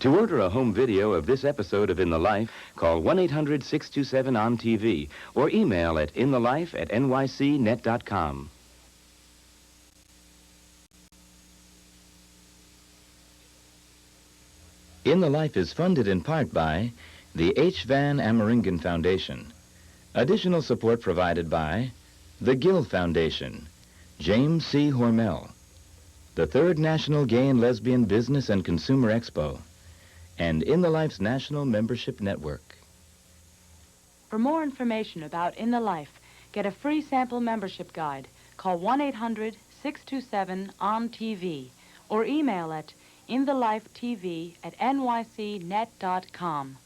To order a home video of this episode of In the Life, call 1-800-627-ON-TV or email at inthelife@nycnet.com. In the Life is funded in part by the H. Van Ameringen Foundation. Additional support provided by the Gill Foundation, James C. Hormel, the Third National Gay and Lesbian Business and Consumer Expo, and In the Life's National Membership Network. For more information about In the Life, get a free sample membership guide. Call 1-800-627-ON-TV or email at inthelifetv@nycnet.com.